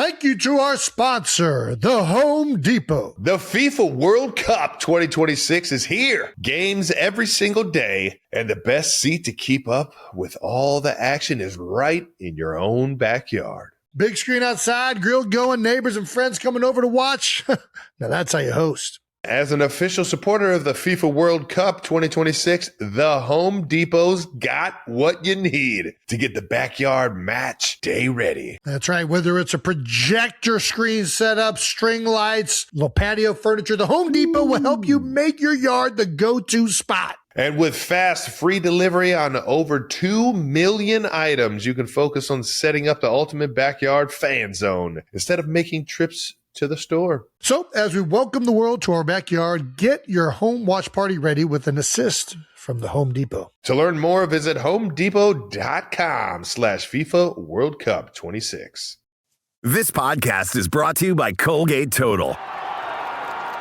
Thank you to our sponsor, the Home Depot. The FIFA World Cup 2026 is here. Games every single day, and the best seat to keep up with all the action is right in your own backyard. Big screen outside, grill going, neighbors and friends coming over to watch. Now that's how you host. As an official supporter of the FIFA World Cup 2026, the Home Depot's got what you need to get the backyard match day ready. That's right. Whether it's a projector screen setup, string lights, little patio furniture, the Home Depot will help you make your yard the go-to spot. And with fast, free delivery on over 2 million items, you can focus on setting up the ultimate backyard fan zone instead of making trips to the store. So, as we welcome the world to our backyard, get your home watch party ready with an assist from the Home Depot. To learn more, visit homedepot.com/FIFA World Cup 26. This podcast is brought to you by Colgate Total.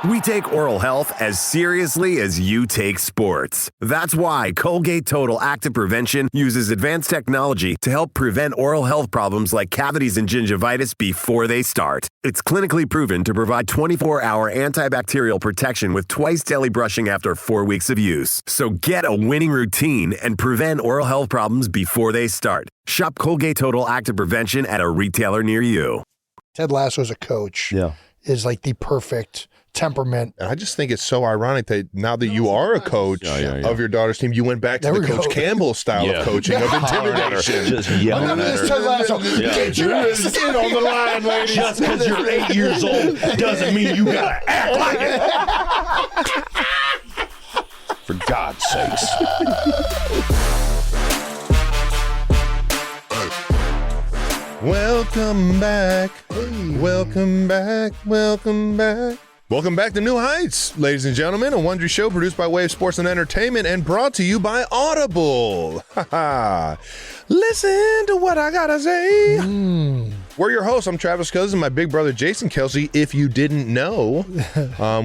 We take oral health as seriously as you take sports. That's why Colgate Total Active Prevention uses advanced technology to help prevent oral health problems like cavities and gingivitis before they start. It's clinically proven to provide 24-hour antibacterial protection with twice daily brushing after 4 weeks of use. So get a winning routine and prevent oral health problems before they start. Shop Colgate Total Active Prevention at a retailer near you. Ted Lasso as a coach is like the perfect temperament. And I just think it's so ironic that now that you are a coach of your daughter's team, you went back to the Coach Campbell style of coaching, of intimidation. Just yelling at her. Ted Lasso. Get your ass in on the line, ladies. Just because you're 8 years old doesn't mean you gotta act like it. For God's sakes. Welcome back. Welcome back. Welcome back. Welcome back to New Heights, ladies and gentlemen, a Wondery show produced by Wave Sports and Entertainment and brought to you by Audible. Listen to what I gotta say. We're your hosts. I'm Travis Cousins, my big brother Jason Kelsey. If you didn't know,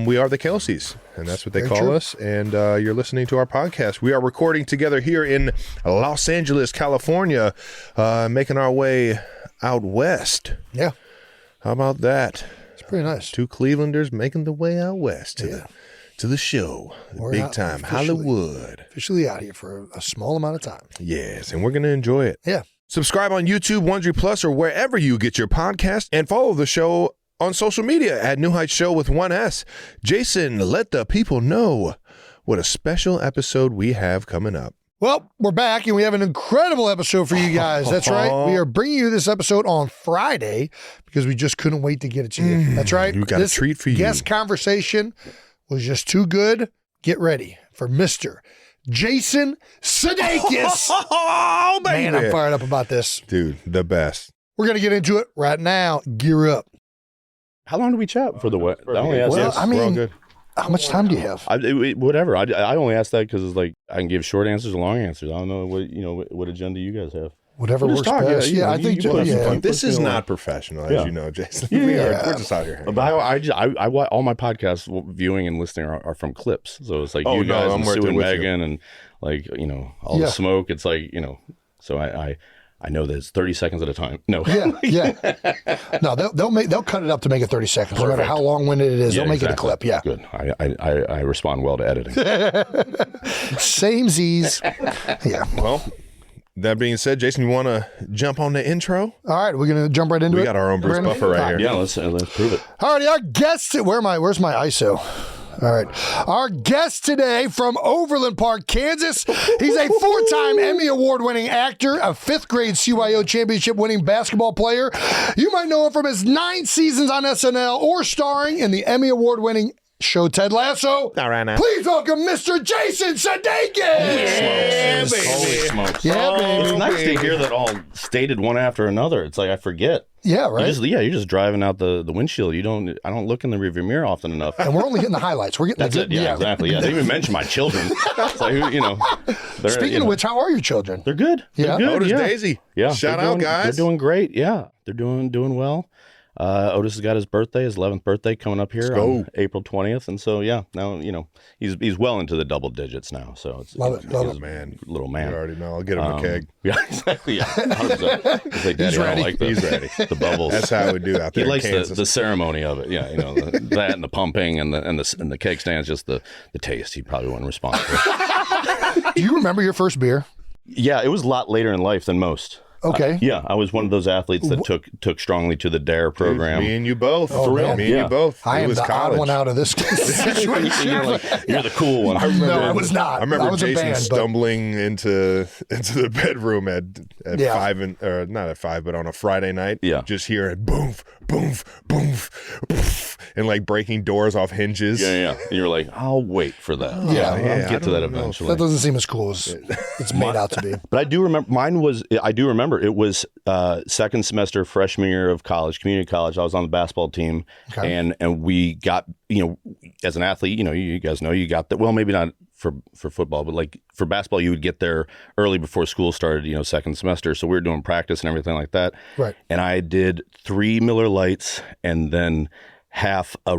we are the Kelseys, and that's what they call us. And you're listening to our podcast. We are recording together here in Los Angeles, California, making our way out west. Yeah. How about that? Pretty nice. Two Clevelanders making the way out west to the show, the big time Hollywood. Officially out here for a small amount of time. Yes, and we're going to enjoy it. Yeah. Subscribe on YouTube, Wondery Plus, or wherever you get your podcast, and follow the show on social media at New Heights Show with 1S. Jason, let the people know what a special episode we have coming up. Well, we're back, and we have an incredible episode for you guys. That's right. We are bringing you this episode on Friday because we just couldn't wait to get it to you. That's right. You got a treat for you. Guest conversation was just too good. Get ready for Mr. Jason Sudeikis. Oh, baby. Man, I'm fired up about this. Dude, the best. We're going to get into it right now. Gear up. How long do we chat for the what? I only asked Well, this. I We're all mean, good. how much time do you have? Whatever. I only ask that because it's like I can give short answers or long answers. I don't know what agenda you guys have. Whatever We'll works just talk, best. yeah, I think yeah. This is not professional, as you know, Jason. Yeah. We're just out here. But I all my podcasts viewing and listening are from clips. So it's like you guys and Sue and Megan and like all the smoke. It's like So I know that it's 30 seconds at a time. No. Yeah. No, they'll cut it up to make it 30 seconds. Perfect. No matter how long-winded it is, they'll make it a clip. Yeah. Good. I respond well to editing. Samesies. Yeah. Well, that being said, Jason, you want to jump on the intro? All right, we're gonna jump right into it. We got our own Bruce Buffer right here. Yeah, let's prove it. All right, our guest. Where's my ISO? All right. Our guest today from Overland Park, Kansas. He's a 4-time Emmy Award-winning actor, a 5th grade CYO championship-winning basketball player. You might know him from his 9 seasons on SNL or starring in the Emmy Award-winning show Ted Lasso. All right now. Please welcome Mr. Jason Sudeikis. Yeah, baby. Holy smokes. Yeah, baby. It's nice to hear that all stated one after another. It's like I forget. Yeah, right. You're just driving out the windshield. I don't look in the rearview mirror often enough. And we're only hitting the highlights. We're getting That's it. Yeah, exactly. Yeah, they even mentioned my children. It's like, Speaking of which, how are your children? They're good. Yeah. They're good. Otis Daisy. Yeah. Shout out, guys. They're doing great. Yeah. They're doing well. Otis has got his 11th birthday coming up here on April 20th. And so, now, he's well into the double digits now. So it's love it. Man. Little man. You already know. I'll get him a keg. Yeah, exactly. Yeah, 100%. He's like, Daddy, I don't like this. He's ready. The bubbles. That's how we do out there. He likes in Kansas. the ceremony of it. Yeah, that and the pumping and the keg stands, just the taste. He probably wouldn't respond to. Do you remember your first beer? Yeah, it was a lot later in life than most. Okay. I was one of those athletes that took strongly to the DARE program. Me and you both. For real? Me and you both. I am the odd one out of this situation. You're the cool one. I was not. I remember Jason band, stumbling into the bedroom at 5 or not at 5, but on a Friday night. Yeah. Just hearing boom, boom, boom, poof, and like breaking doors off hinges. Yeah. And you're like, I'll wait for that. Yeah. I'll get to that eventually. That doesn't seem as cool as it's made out to be. But I do remember it was second semester freshman year of college, community college. I was on the basketball team, and we got, as an athlete, you guys know you got that. Well, maybe not for football, but like for basketball, you would get there early before school started, second semester. So we were doing practice and everything like that. Right. And I did 3 Miller Lights and then half a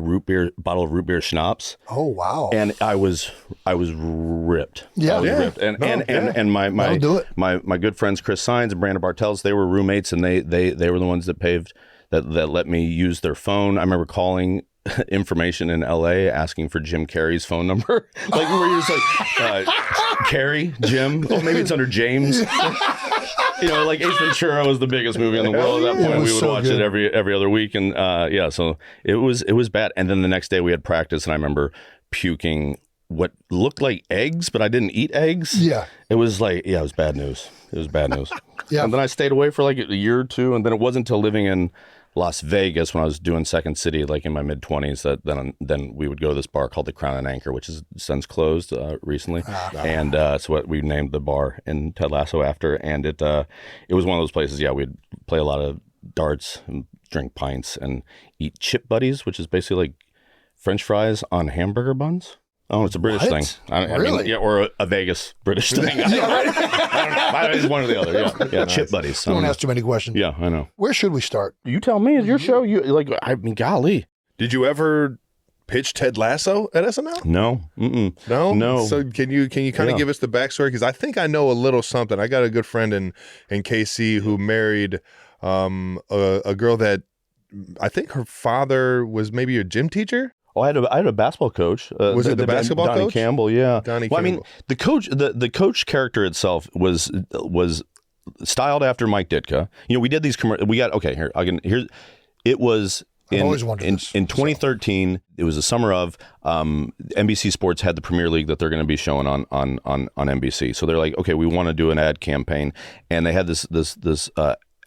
bottle of root beer schnapps. Oh wow! And I was ripped. Yeah, ripped. And my good friends Chris Sines and Brandon Bartels, they were roommates, and they were the ones that let me use their phone. I remember calling information in LA asking for Jim Carrey's phone number. Like where you're just like Carrey, Jim. Oh, maybe it's under James. Like Ace Ventura was the biggest movie in the world at that point. We would watch it every other week, and so it was bad. And then the next day we had practice, and I remember puking what looked like eggs, but I didn't eat eggs. Yeah, it was it was bad news. It was bad news. Yeah, and then I stayed away for like a year or two, and then it wasn't until living in Las Vegas when I was doing Second City, like in my mid-20s, that then we would go to this bar called the Crown and Anchor, which is since closed recently, and it's what we named the bar in Ted Lasso after. And it was one of those places. Yeah, we'd play a lot of darts and drink pints and eat chip buddies, which is basically like French fries on hamburger buns. Oh, it's a British thing. I mean, or a Vegas British thing. I don't know. It's one or the other. Yeah, nice. Chip buddies. Don't ask too many questions. Yeah, I know. Where should we start? You tell me. It's your show. Golly. Did you ever pitch Ted Lasso at SNL? No. No. So can you kind of give us the backstory? Because I think I know a little something. I got a good friend in KC who married a girl that I think her father was maybe a gym teacher. Oh, I had a basketball coach. Was it the basketball Donnie coach? Campbell, yeah. Donnie Campbell. I mean, the coach character itself was styled after Mike Ditka. We did these we got here. It was in 2013. It was the summer of NBC Sports had the Premier League that they're going to be showing on NBC. So they're like, okay, we want to do an ad campaign, and they had this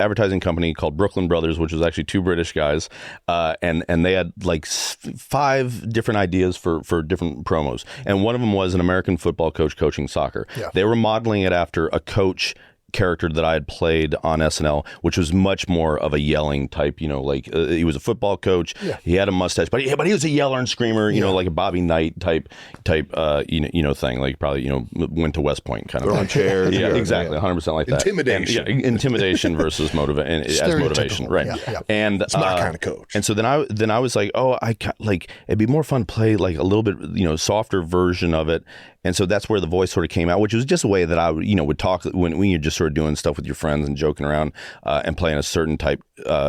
advertising company called Brooklyn Brothers, which was actually 2 British guys, and they had like 5 different ideas for different promos, and one of them was an American football coach coaching soccer. Yeah. They were modeling it after a coach character that I had played on SNL, which was much more of a yelling type, he was a football coach. Yeah. He had a mustache, but he was a yeller and screamer, like a Bobby Knight type thing, like probably, went to West Point kind of throwing chairs. Yeah, exactly. 100% like that. Intimidation. And, intimidation versus motivation. Right. Yeah. And it's my kind of coach. And so then I was like, it'd be more fun to play like a little bit, softer version of it. And so that's where the voice sort of came out, which was just a way that I would talk when you're just sort of doing stuff with your friends and joking around and playing a certain type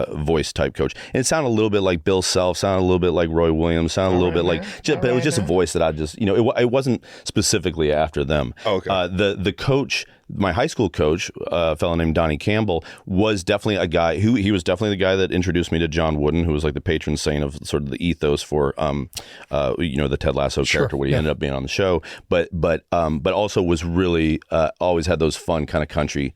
voice type coach. And it sounded a little bit like Bill Self, sounded a little bit like Roy Williams, sounded a little bit like, but it was just a voice that I just, it wasn't specifically after them. Okay. The coach, my high school coach, a fellow named Donnie Campbell, was definitely a guy he was definitely the guy that introduced me to John Wooden, who was like the patron saint of sort of the ethos for the Ted Lasso character, what he ended up being on the show, but also was really always had those fun kind of country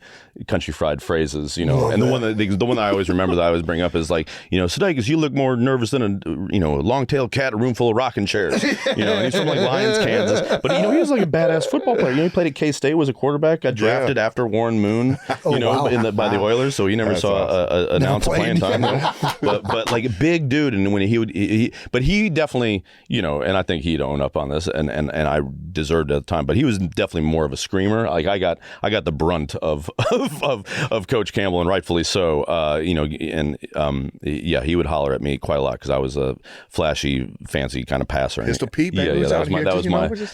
fried phrases, and the one that I always remember that I always bring up is like, Sudeikis, you look more nervous than a long-tailed cat in a room full of rocking chairs, and he's from like Lyons, Kansas, but he was like a badass football player. He played at K-State, was a quarterback, got drafted after Warren Moon, by the Oilers, so he never saw an ounce of playing time. But like a big dude, and when he definitely, and I think he'd own up on this, and I deserved it at the time, but he was definitely more of a screamer. Like I got the brunt of Coach Campbell, and rightfully so. he would holler at me quite a lot because I was a flashy, fancy kind of passer. Pistol Pete, man. Yeah, that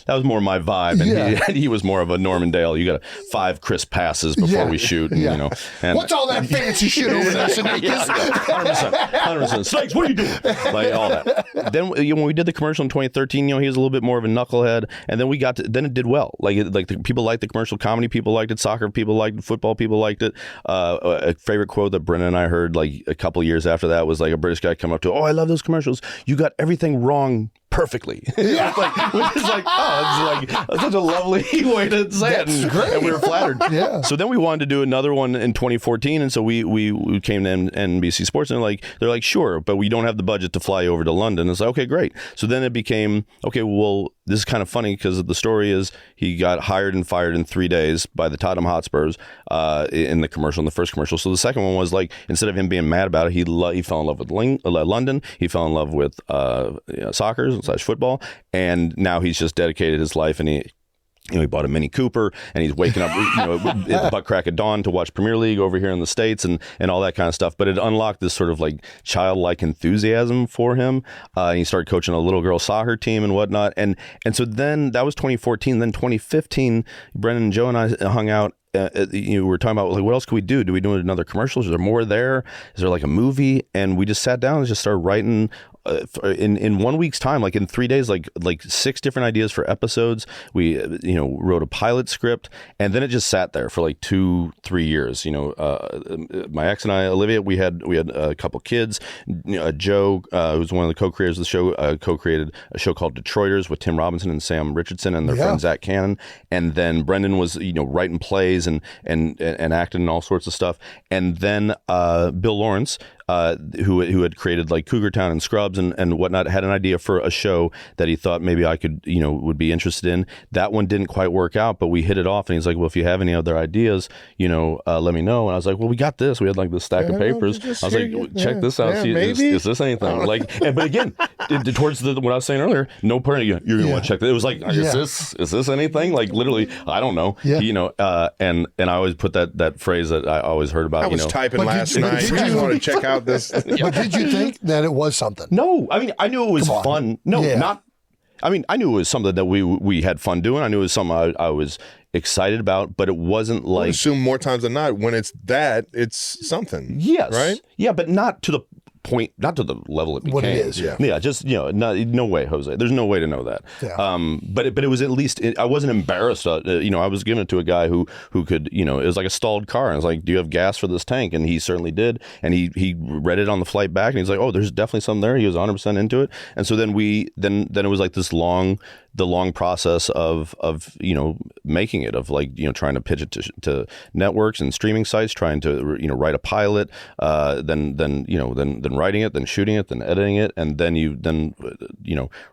was more my vibe, and he was more of a Norman Dale. You got 5 crisp passes before we shoot, and, you know. And, what's all that fancy shit over there, Sudeikis? 100%. Snakes, what are you doing? Like all that. Then when we did the commercial in 2013, he was a little bit more of a knucklehead, and then then it did well. The people liked the commercial, comedy people liked it, soccer people liked it, football people liked it. A favorite quote that Brennan and I heard like a couple years after that was like a British guy come up to, I love those commercials. You got everything wrong perfectly. Which is like, that's such a lovely way to say it. And, great. And we were flattered. Yeah. So then we wanted to do another one in 2014, and so we came to NBC Sports, and they're like, sure, but we don't have the budget to fly over to London. It's like, okay, great. So then it became, okay, well, this is kind of funny because the story is he got hired and fired in 3 days by the Tottenham Hotspurs in the first commercial. So the second one was like, instead of him being mad about it, he fell in love with London. He fell in love with soccer / football, and now he's just dedicated his life, and he bought a Mini Cooper, and he's waking up at the butt crack of dawn to watch Premier League over here in the States and all that kind of stuff. But it unlocked this sort of like childlike enthusiasm for him. And he started coaching a little girl soccer team and whatnot. And so then that was 2014. Then 2015, Brennan and Joe and I hung out. We were talking about like, what else could we do? Do we do another commercial? Is there more there? Is there like a movie? And we just sat down and just started writing in 1 week's time, like in 3 days, like 6 different ideas for episodes. We wrote a pilot script, and then it just sat there for like 2-3 years. My ex and I, Olivia, we had a couple kids. Joe, who's one of the co-creators of the show, co-created a show called Detroiters with Tim Robinson and Sam Richardson and their friend Zach Cannon. And then Brendan was writing plays and acting and all sorts of stuff. And then Bill Lawrence, who had created like Cougar Town and Scrubs and whatnot, had an idea for a show that he thought maybe I could, would be interested in. That one didn't quite work out, but we hit it off. And he's like, well, if you have any other ideas, let me know. And I was like, well, we got this. We had like this stack of papers. I was like, check this out. See, is this anything? But again, towards what I was saying earlier, no part you're going to want to check that. It was like, is this anything? Like literally, I don't know. And I always put that phrase that I always heard about. I was typing last night. You just want to check out this. But did you think that it was something? No, I mean, I knew it was fun. No, not. I mean, I knew it was something that we had fun doing. I knew it was something I was excited about, but it wasn't like. I assume more times than not, when it's something. Yes. Right? Yeah, but not to the point, not to the level it became. What it is, just no way, Jose. There's no way to know that. But it was at least I wasn't embarrassed. I was giving it to a guy who could, it was like a stalled car, and I was like, do you have gas for this tank? And he certainly did, and he read it on the flight back, and he's like, oh, there's definitely something there. He was 100% into it, and so then it was like this long process of making it, of like trying to pitch it to networks and streaming sites, trying to write a pilot, then writing it, then shooting it, then editing it, and then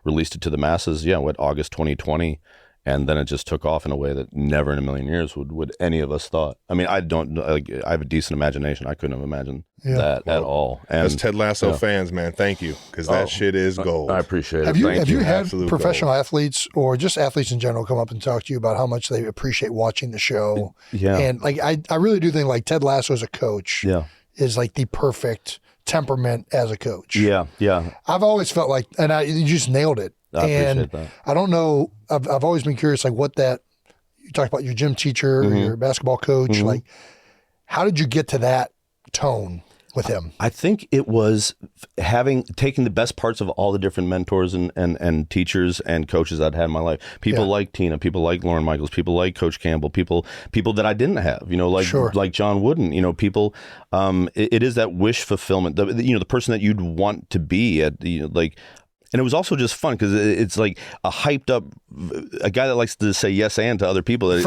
released it to the masses. August 2020. And then it just took off in a way that never in a million years would any of us thought. I mean, I have a decent imagination. I couldn't have imagined that at all. And as Ted Lasso fans, man, thank you, because that shit is gold. I appreciate it. Have you had professional athletes or just athletes in general come up and talk to you about how much they appreciate watching the show? Yeah. And like I really do think like Ted Lasso as a coach is like the perfect temperament as a coach. Yeah. I've always felt like, and you just nailed it. I appreciate that. I don't know. I've always been curious, like what you talked about your gym teacher, or your basketball coach. Like, how did you get to that tone with him? I think it was taking the best parts of all the different mentors and teachers and coaches I'd had in my life. People like Tina, people like Lauren Michaels, people like Coach Campbell, people that I didn't have, like John Wooden, people. It is that wish fulfillment, the person that you'd want to be at, And it was also just fun because it's like a hyped up, a guy that likes to say yes and to other people that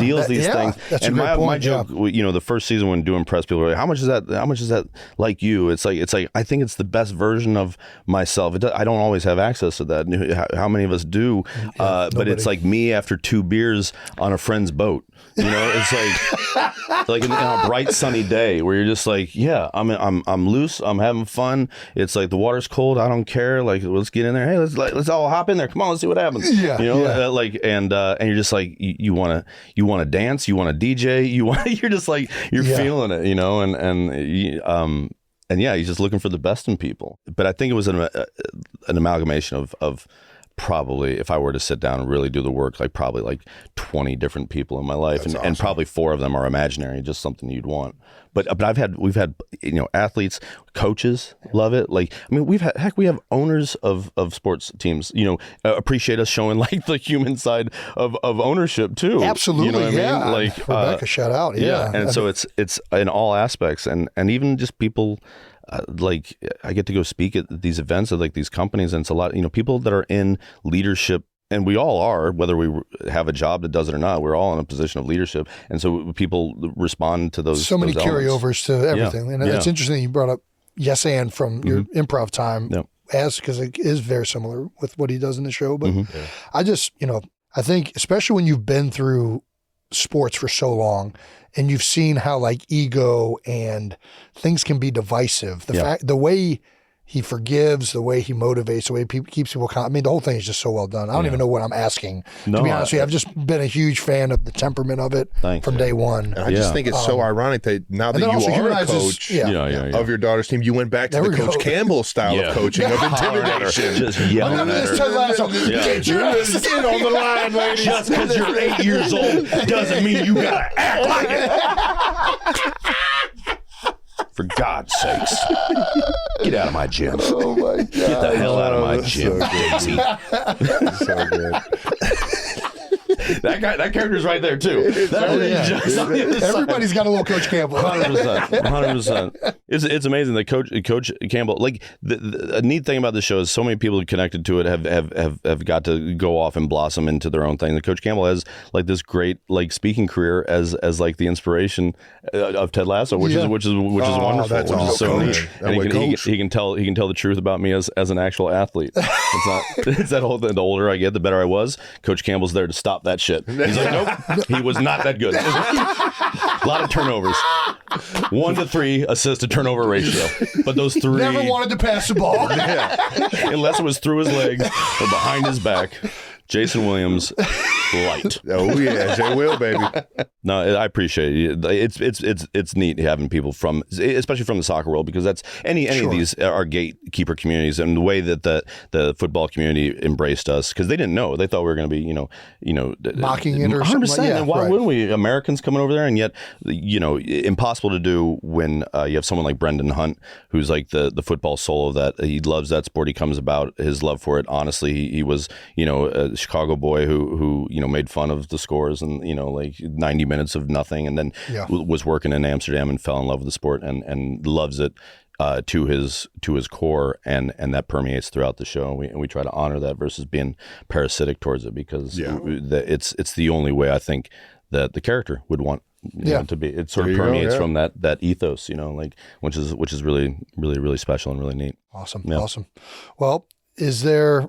deals these things. That's and a great point, my joke, the first season when doing press, people were like, how much is that like you? It's like, I think it's the best version of myself. I don't always have access to that. How many of us do? But it's like me after 2 beers on a friend's boat. It's like in a bright sunny day where you're just like, I'm loose, I'm having fun. It's like the water's cold, I don't care. Like, let's get in there. Hey, let's all hop in there. Come on, let's see what happens. And you're just like, you want to dance, you want to DJ, you're just like, you're feeling it, yeah, he's just looking for the best in people. But I think it was an amalgamation of probably, if I were to sit down and really do the work, like probably like 20 different people in my life, and, awesome. and probably 4 of them are imaginary, just something you'd want. But we've had athletes, coaches love it. Like, I mean, we have owners of sports teams, appreciate us showing like the human side of ownership too. Absolutely, you know what yeah. I mean? Like Rebecca, shout out, yeah. And so it's in all aspects, and even just people. Like I get to go speak at these events at like these companies, and it's a lot, people that are in leadership, and we all are, whether we have a job that does it or not, we're all in a position of leadership. And so people respond to those. So many those carryovers to everything. And it's interesting you brought up Yes and from your improv time, because it is very similar with what he does in the show. But I just, I think especially when you've been through sports for so long, and you've seen how like ego and things can be divisive. The way he forgives, the way he motivates, the way he keeps people calm. I mean, the whole thing is just so well done. I don't even know what I'm asking, to be honest with you. I've just been a huge fan of the temperament of it from day one. And I just think it's so ironic that now that you are a coach of your daughter's team, you went back to the Coach Campbell style of coaching, of intimidation. Just yelling at her. Ted Lasso. Get your ass in on the line, ladies. Just because you're 8 years old doesn't mean you gotta act like it. For God's sakes, get out of my gym. Oh my God. Get the hell out of my gym, Daisy. So good. That character's right there too. Everybody's got a little Coach Campbell. 100%. It's amazing that Coach Campbell. Like a neat thing about this show is so many people connected to it have got to go off and blossom into their own thing. The Coach Campbell has like this great like speaking career as like the inspiration of Ted Lasso, which is wonderful. That's which is so awesome. neat. And he can tell the truth about me as an actual athlete. It's that whole thing. The older I get, the better I was. Coach Campbell's there to stop that shit. He's like, nope, he was not that good. A lot of turnovers. 1 to 3 assist to turnover ratio. But those 3 Never wanted to pass the ball. unless it was through his legs or behind his back. Jason Williams, light. Oh yeah, J Will, baby. No, I appreciate it. It's neat having people from, especially from the soccer world, because that's any of these are gatekeeper communities, and the way that the football community embraced us, because they didn't know, they thought we were going to be mocking it or something. 100%. And why wouldn't we? Americans coming over there, and yet impossible to do when you have someone like Brendan Hunt, who's like the football soul of that. He loves that sport. He comes about his love for it. Honestly, he was a Chicago boy who made fun of the scores and like 90 minutes of nothing, and then was working in Amsterdam and fell in love with the sport and loves it to his core, and that permeates throughout the show. And we try to honor that versus being parasitic towards it, because it's the only way I think that the character would want to be. It sort of permeates from that ethos, which is really, really, really special and really neat. Awesome. Well, is there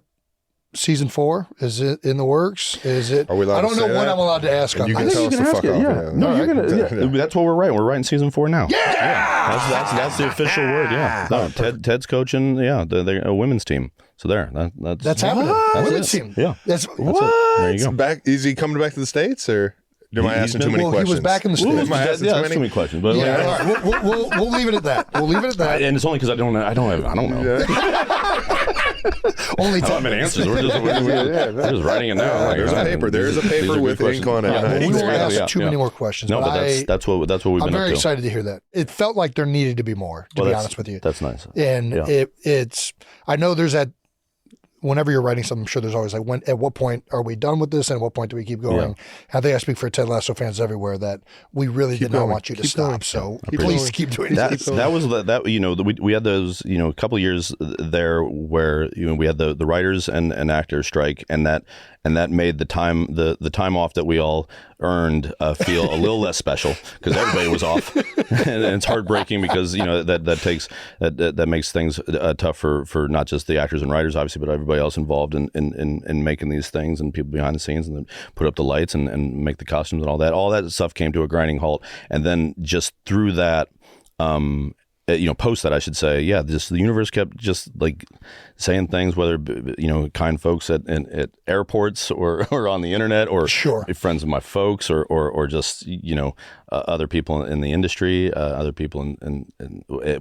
season 4? Is it in the works? Is it? Are we allowed I don't know what I'm allowed to ask on you this. can tell us to fuck off. Yeah. No, you're gonna. That's what we're writing. We're writing season 4 now. Yeah. That's the official word. Yeah. No, Ted's coaching. Yeah, they're a women's team. So that's happening. That's women's team. Yeah. That's what. There you go. Is he coming back to the States, or am I asking too many questions? He was back in the States. That's too many questions. But all right. We'll leave it at that. And it's only because I don't know. Only 10 answers. We're just writing it now. There's a paper. There is a paper with ink on it. We won't ask too many more questions. No, but that's what we've been up to. I'm very excited to hear that. It felt like there needed to be more, to be honest with you. That's nice. And it's, I know there's that, whenever you're writing something, I'm sure there's always like, at what point are we done with this, and at what point do we keep going? I think I speak for Ted Lasso fans everywhere that we really did not want you to stop. So please keep doing that. That was we had those a couple of years there where we had the writers and actors strike, and that made the time off that we all earned feel a little less special, because everybody was off, and it's heartbreaking because that makes things tough for not just the actors and writers, obviously, but everybody else involved in making these things, and people behind the scenes, and then put up the lights and make the costumes and all that stuff came to a grinding halt. And then just through that, post that, I should say, just the universe kept just like saying things, whether kind folks at airports or on the internet, or friends of my folks, or just other people in the industry, other people in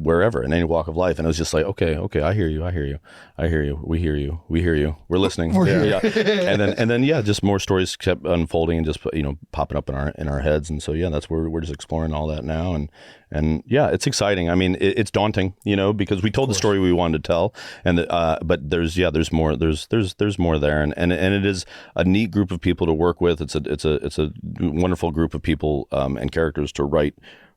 wherever, in any walk of life. And it was just like, okay, I hear you, we hear you, we're listening. And then just more stories kept unfolding and just popping up in our heads. And so that's where we're just exploring all that now. And it's exciting. I mean, it's daunting, because we told the story we wanted to tell, and but there's more there, and it is a neat group of people to work with. It's a wonderful group of people and characters to write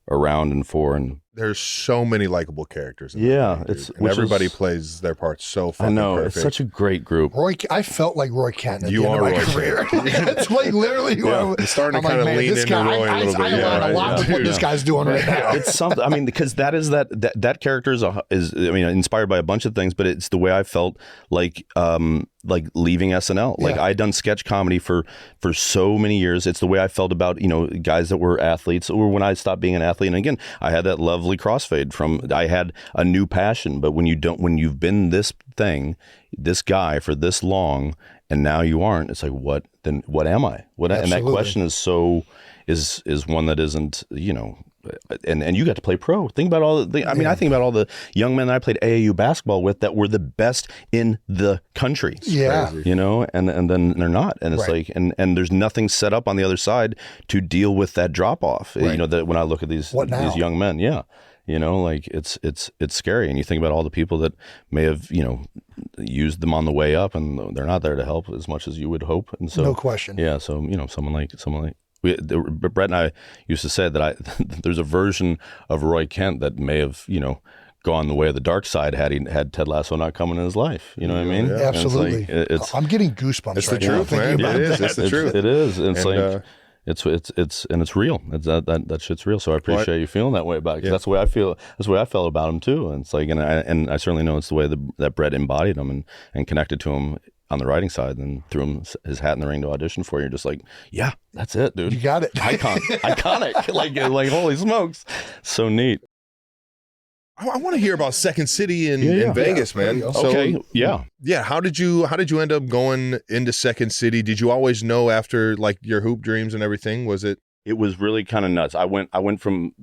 around and for, and there's so many likable characters. Everybody plays their parts so fucking perfect. It's such a great group. I felt like Roy Kent at the end of my career. It's like literally. You're starting to kind of lean into Roy a little bit. I learn a lot with what this guy's doing right now. It's something. I mean, because that character is inspired by a bunch of things, but it's the way I felt like leaving SNL. Like I'd done sketch comedy for so many years. It's the way I felt about guys that were athletes, or when I stopped being an athlete. And again, I had that lovely crossfade from, I had a new passion, but when you've been this guy for this long, and now you aren't, it's like, what am I? And that question is one that isn't, and you got to play pro. Think about all the, I think about all the young men that I played AAU basketball with that were the best in the country. Yeah. And then they're not. And it's like, and there's nothing set up on the other side to deal with that drop off. Right. That when I look at these young men, like it's scary. And you think about all the people that may have, used them on the way up, and they're not there to help as much as you would hope. And so, no question. Yeah. So, someone like Brett and I used to say that there's a version of Roy Kent that may have, gone the way of the dark side had he had Ted Lasso not coming in his life. You know what I mean? Yeah. Absolutely. I'm getting goosebumps. It's the truth, man. It is. It's the truth. It is. And it's real. That shit's real. So I appreciate you feeling that way about it. 'Cause that's the way I feel. That's the way I felt about him too. And it's like, and I certainly know it's the way that Brett embodied him and connected to him on the writing side, and threw him his hat in the ring to audition for. You're just like, yeah, that's it, dude. You got it. Iconic. like holy smokes, so neat. I want to hear about Second City in Vegas, man. So, okay, yeah. How did you end up going into Second City? Did you always know after like your hoop dreams and everything? Was it? It was really kind of nuts. I went from.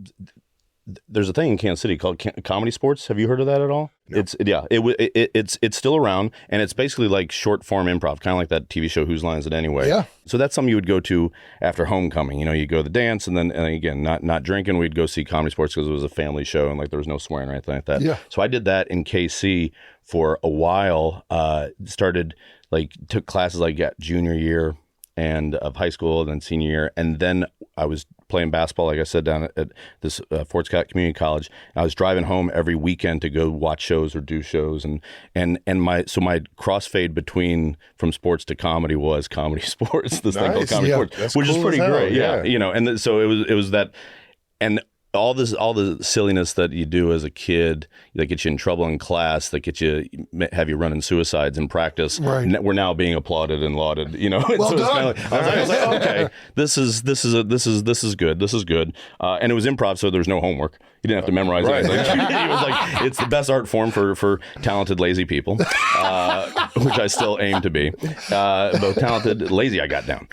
There's a thing in Kansas City called Comedy Sports. Have you heard of that at all? No. It's still around, and it's basically like short form improv, kind of like that TV show Whose Line Is It Anyway? Yeah. So that's something you would go to after homecoming. You go to the dance, and again, not drinking. We'd go see Comedy Sports because it was a family show, and like there was no swearing or anything like that. Yeah. So I did that in KC for a while. Took classes like junior year and of high school, and then senior year, and then I was playing basketball, like I said, down at this Fort Scott Community College. I was driving home every weekend to go watch shows or do shows, and my crossfade from sports to comedy was Comedy Sports. This thing called Comedy Sports, which is pretty great. Yeah. And so it was that, and all the silliness that you do as a kid that gets you in trouble in class, that have you running suicides in practice. Right. We're now being applauded and lauded. Well so done. I was like, okay, this is good. This is good. And it was improv, so there was no homework. You didn't have to memorize anything. It was like, it's the best art form for talented, lazy people, which I still aim to be. Both talented, lazy, I got down.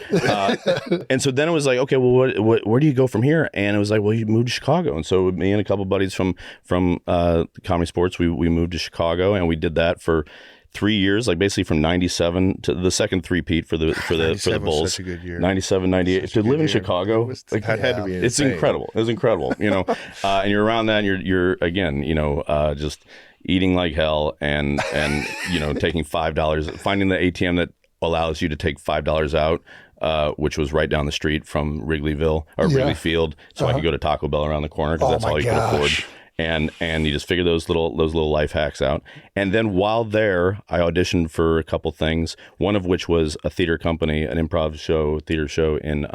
And so then it was like, okay, well, where do you go from here? And it was like, well, you move to Chicago. And so me and a couple buddies from Comedy Sports, we moved to Chicago, and we did that for 3 years, like basically from 97 to the second three-peat for the Bulls. Such a good year. 97, 98. To live in Chicago, had to be insane. It's incredible. It was incredible, and you're around that, and you're again, just eating like hell, and taking $5, finding the ATM that allows you to take $5 out, which was right down the street from Wrigleyville or Wrigley Field, so I could go to Taco Bell around the corner because that's all you could afford. And you just figure those little life hacks out. And then while there, I auditioned for a couple things, one of which was a theater company, an improv theater show in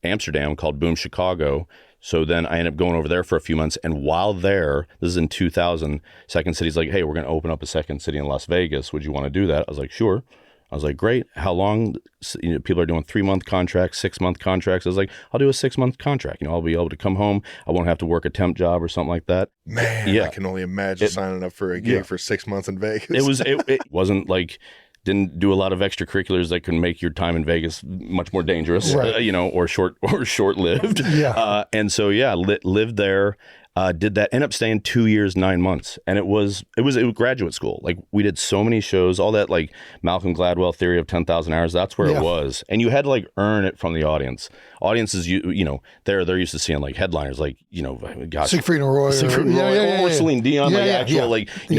Amsterdam called Boom Chicago. So then I ended up going over there for a few months. And while there, this is in 2000, Second City's like, hey, we're going to open up a Second City in Las Vegas. Would you want to do that? I was like, sure. I was like, great. How long? People are doing 3-month contracts, 6-month contracts. I was like, I'll do a 6-month contract. I'll be able to come home. I won't have to work a temp job or something like that. Man, I can only imagine signing up for a gig for 6 months in Vegas. It wasn't like, didn't do a lot of extracurriculars that can make your time in Vegas much more dangerous, right. Or short-lived. Yeah. And so, lived there. Did that, ended up staying 2 years, 9 months. And it was graduate school. Like, we did so many shows, all that, like Malcolm Gladwell theory of 10,000 hours. That's where it was. And you had to like earn it from the audience. Audiences, they're used to seeing like headliners, like, Siegfried and Roy. Or Celine Dion, actual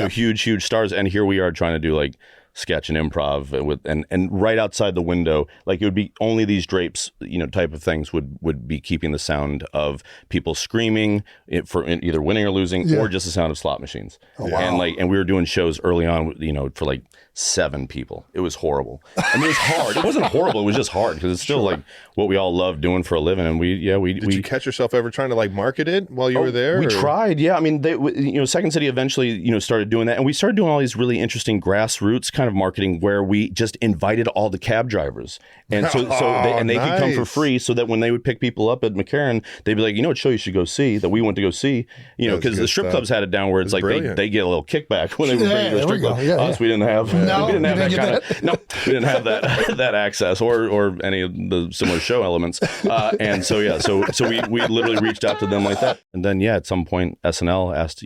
huge stars. And here we are trying to do like sketch and improv and right outside the window, like it would be only these drapes, type of things would be keeping the sound of people screaming for either winning or losing, or just the sound of slot machines. Oh, wow. And we were doing shows early on, for like 7 people. It was horrible. I mean, it was hard. It wasn't horrible. It was just hard because it's still like what we all love doing for a living. And we Did you catch yourself ever trying to like market it while you were there? We tried. Yeah. I mean, Second City eventually, started doing that. And we started doing all these really interesting grassroots kind of marketing where we just invited all the cab drivers. And they could come for free, so that when they would pick people up at McCarran, they'd be like, what show you should go see that we went to go see, because the strip clubs had it down where it's like they get a little kickback when they were bringing the strip club. Us, we didn't have we didn't have that access or any of the similar show elements. And so we literally reached out to them like that. And then at some point SNL asked,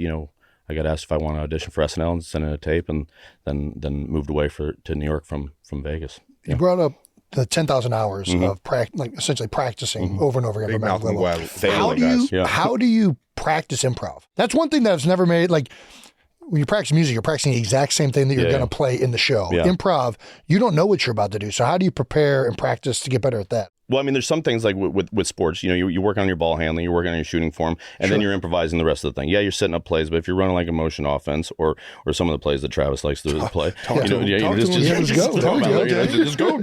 I got asked if I want to audition for SNL and send in a tape, and then moved away to New York from Vegas. You brought up the 10,000 hours of essentially practicing over and over again. How do you practice improv? That's one thing that's never made, like, when you practice music, you're practicing the exact same thing that you're going to play in the show. Yeah. Improv, you don't know what you're about to do. So how do you prepare and practice to get better at that? Well, I mean, there's some things like with sports, you work on your ball handling, you're working on your shooting form, and then you're improvising the rest of the thing. Yeah, you're setting up plays, but if you're running like a motion offense or some of the plays that Travis likes to play, just go.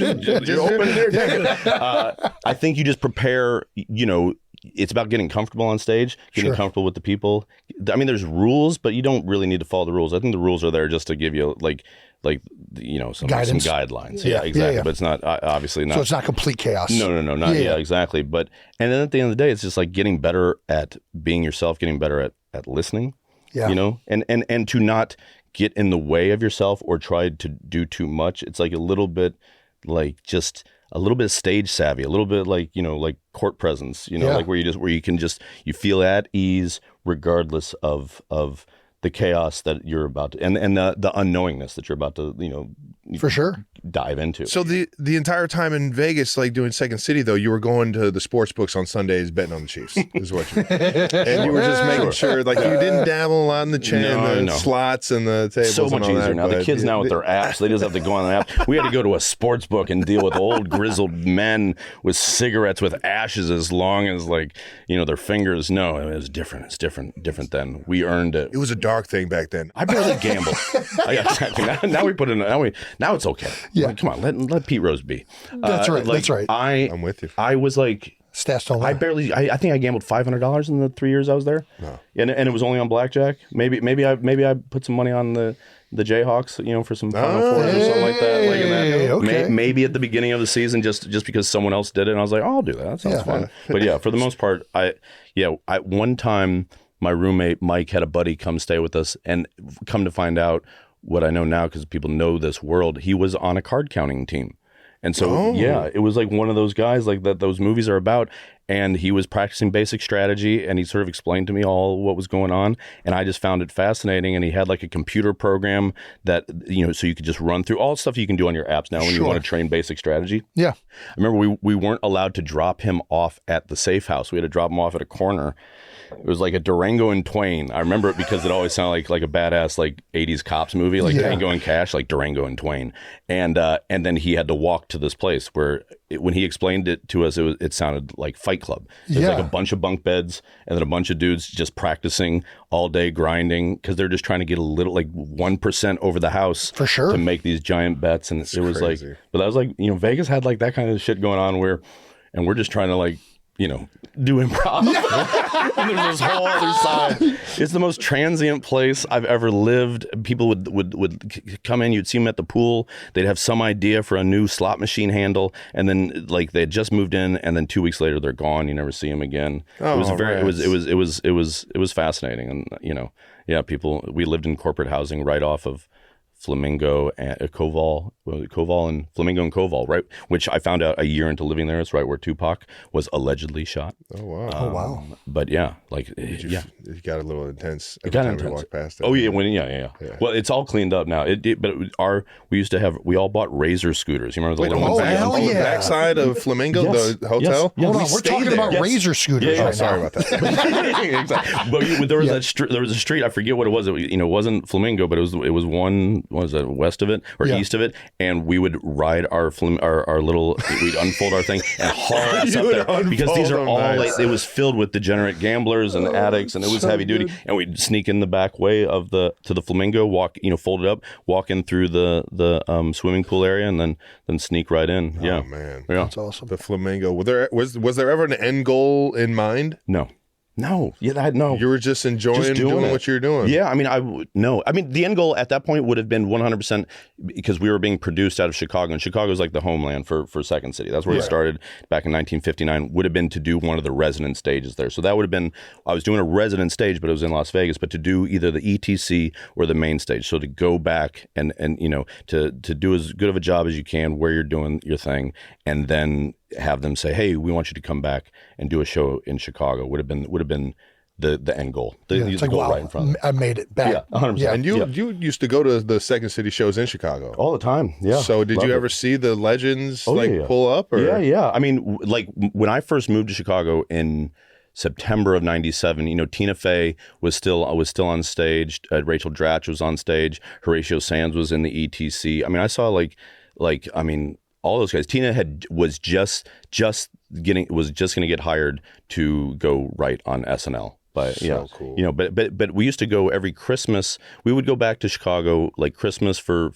I think you just prepare, it's about getting comfortable on stage, getting comfortable with the people. I mean, there's rules, but you don't really need to follow the rules. I think the rules are there just to give you some guidelines. Yeah, exactly. But it's not obviously not. So it's not complete chaos. No, not exactly. But and then at the end of the day, it's just like getting better at being yourself, getting better at listening. Yeah. And to not get in the way of yourself or try to do too much. It's like a little bit like just a little bit stage savvy, a little bit like, like court presence, like where you can you feel at ease regardless of the chaos that you're about to, and the unknowingness that you're about to, for sure, dive into. So the entire time in Vegas, like doing Second City, though, you were going to the sports books on Sundays, betting on the Chiefs, is what you. And you were just making sure, like, you didn't dabble a lot in the slots and the tables. So much and all easier that, now. The kids now with their apps, they just have to go on the app. We had to go to a sports book and deal with old grizzled men with cigarettes with ashes as long as their fingers. No, it was different. It's different then. We earned it. It was a dark thing back then. I barely gambled. Now we put in. Now it's okay. Yeah. Come on, let Pete Rose be. That's right. That's right. I'm with you. I was like, stats don't lie. I think I gambled $500 in the 3 years I was there. No. And it was only on blackjack. Maybe I put some money on the Jayhawks, for some Final Fours or something like that. Okay. Maybe at the beginning of the season, just because someone else did it, and I was like, oh, I'll do that. That sounds fun. But for the most part, one time my roommate Mike had a buddy come stay with us, and come to find out what I know now, because people know this world, he was on a card counting team. And so, it was like one of those guys like that those movies are about. And he was practicing basic strategy, and he sort of explained to me all what was going on. And I just found it fascinating. And he had like a computer program that, so you could just run through all the stuff you can do on your apps now when you want to train basic strategy. Yeah. I remember we weren't allowed to drop him off at the safe house. We had to drop him off at a corner. It was like a Durango and Twain. I remember it because it always sounded like a badass 80s cops movie, like Tango and Cash, like Durango and Twain. And then he had to walk to this place where when he explained it to us, it sounded like Fight Club. There's like a bunch of bunk beds and then a bunch of dudes just practicing all day, grinding, because they're just trying to get a little 1% over the house for sure to make these giant bets. And it was crazy. But that was Vegas had that kind of shit going on and we're just trying to do improv. And there's this whole other side. It's the most transient place I've ever lived. People would come in, you'd see them at the pool, they'd have some idea for a new slot machine handle, and then like they had just moved in, and then 2 weeks later they're gone. You never see them again. It was fascinating. And people, we lived in corporate housing right off of Flamingo and Koval and Flamingo and Koval, right? Which I found out a year into living there. It's right where Tupac was allegedly shot. Oh wow! But yeah, it got a little intense. It got intense. We walked past it. Oh yeah, Well, it's all cleaned up now. We all bought Razor scooters. You remember the little ones? On the backside of Flamingo, the hotel. Yes. Hold on, we're talking about Razor scooters right now. Sorry about that. Exactly. But there was there was a street. I forget what it was. It wasn't Flamingo, but it was one. What was it, west of it or east of it? And we would ride our little. We'd unfold our thing and haul ass up there because these are all like, it was filled with degenerate gamblers and addicts, and it was heavy duty. And we'd sneak in the back way of to the Flamingo, walk, fold it up, walk in through the swimming pool area, and then sneak right in. Yeah, oh man, yeah, that's awesome. The Flamingo. Was there ever an end goal in mind? No. Yeah, no. You were just enjoying doing what you were doing. Yeah, I mean, the end goal at that point would have been 100% because we were being produced out of Chicago, and Chicago is like the homeland for Second City. That's where it started back in 1959. Would have been to do one of the resident stages there. So that would have been, I was doing a resident stage, but it was in Las Vegas, but to do either the ETC or the main stage. So to go back and to do as good of a job as you can where you're doing your thing, and then have them say, "Hey, we want you to come back and do a show in Chicago." Would have been the end goal. It's like, wow, right in front of I made it back. Yeah, 100%. Yeah. And you used to go to the Second City shows in Chicago all the time. Yeah. So did you ever see the legends pull up? Or? Yeah. I mean, like when I first moved to Chicago in September of '97, Tina Fey was still on stage. Rachel Dratch was on stage. Horatio Sands was in the ETC. I mean, I saw all those guys. Tina was just going to get hired to go write on SNL. But cool. But we used to go every Christmas. We would go back to Chicago like Christmas for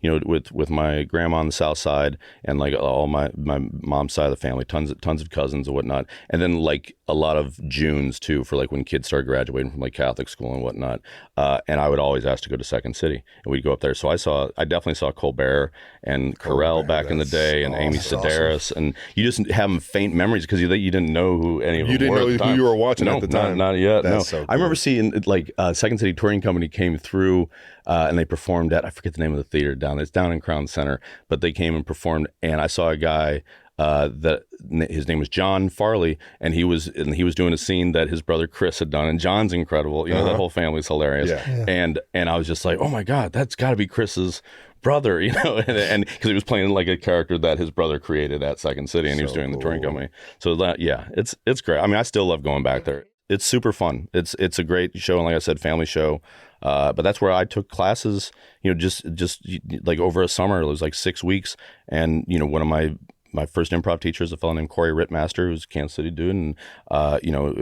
with my grandma on the South Side and like all my mom's side of the family, tons of cousins and whatnot, and then like a lot of Junes too for like when kids started graduating from like Catholic school and whatnot. And I would always ask to go to Second City, and we'd go up there. So I definitely saw Colbert and Carell back in the day, and Amy Sedaris, and you just have faint memories because you didn't know who any of them were. You didn't know who you were watching at the time. Not yet. That's no. So cool. I remember seeing like Second City Touring Company came through and they performed at, I forget the name of the theater it's down in Crown Center, but they came and performed, and I saw a guy that his name was John Farley, and he was doing a scene that his brother Chris had done, and John's incredible. That whole family's hilarious. Yeah. And I was just like, oh my God, that's got to be Chris's brother, and because he was playing like a character that his brother created at Second City, and he was doing the touring company. So that, it's great. I mean, I still love going back there. It's super fun. It's a great show, and like I said, family show. But that's where I took classes, just like over a summer. It was like 6 weeks, and one of my first improv teachers, a fellow named Corey Rittmaster, who's a Kansas City dude, and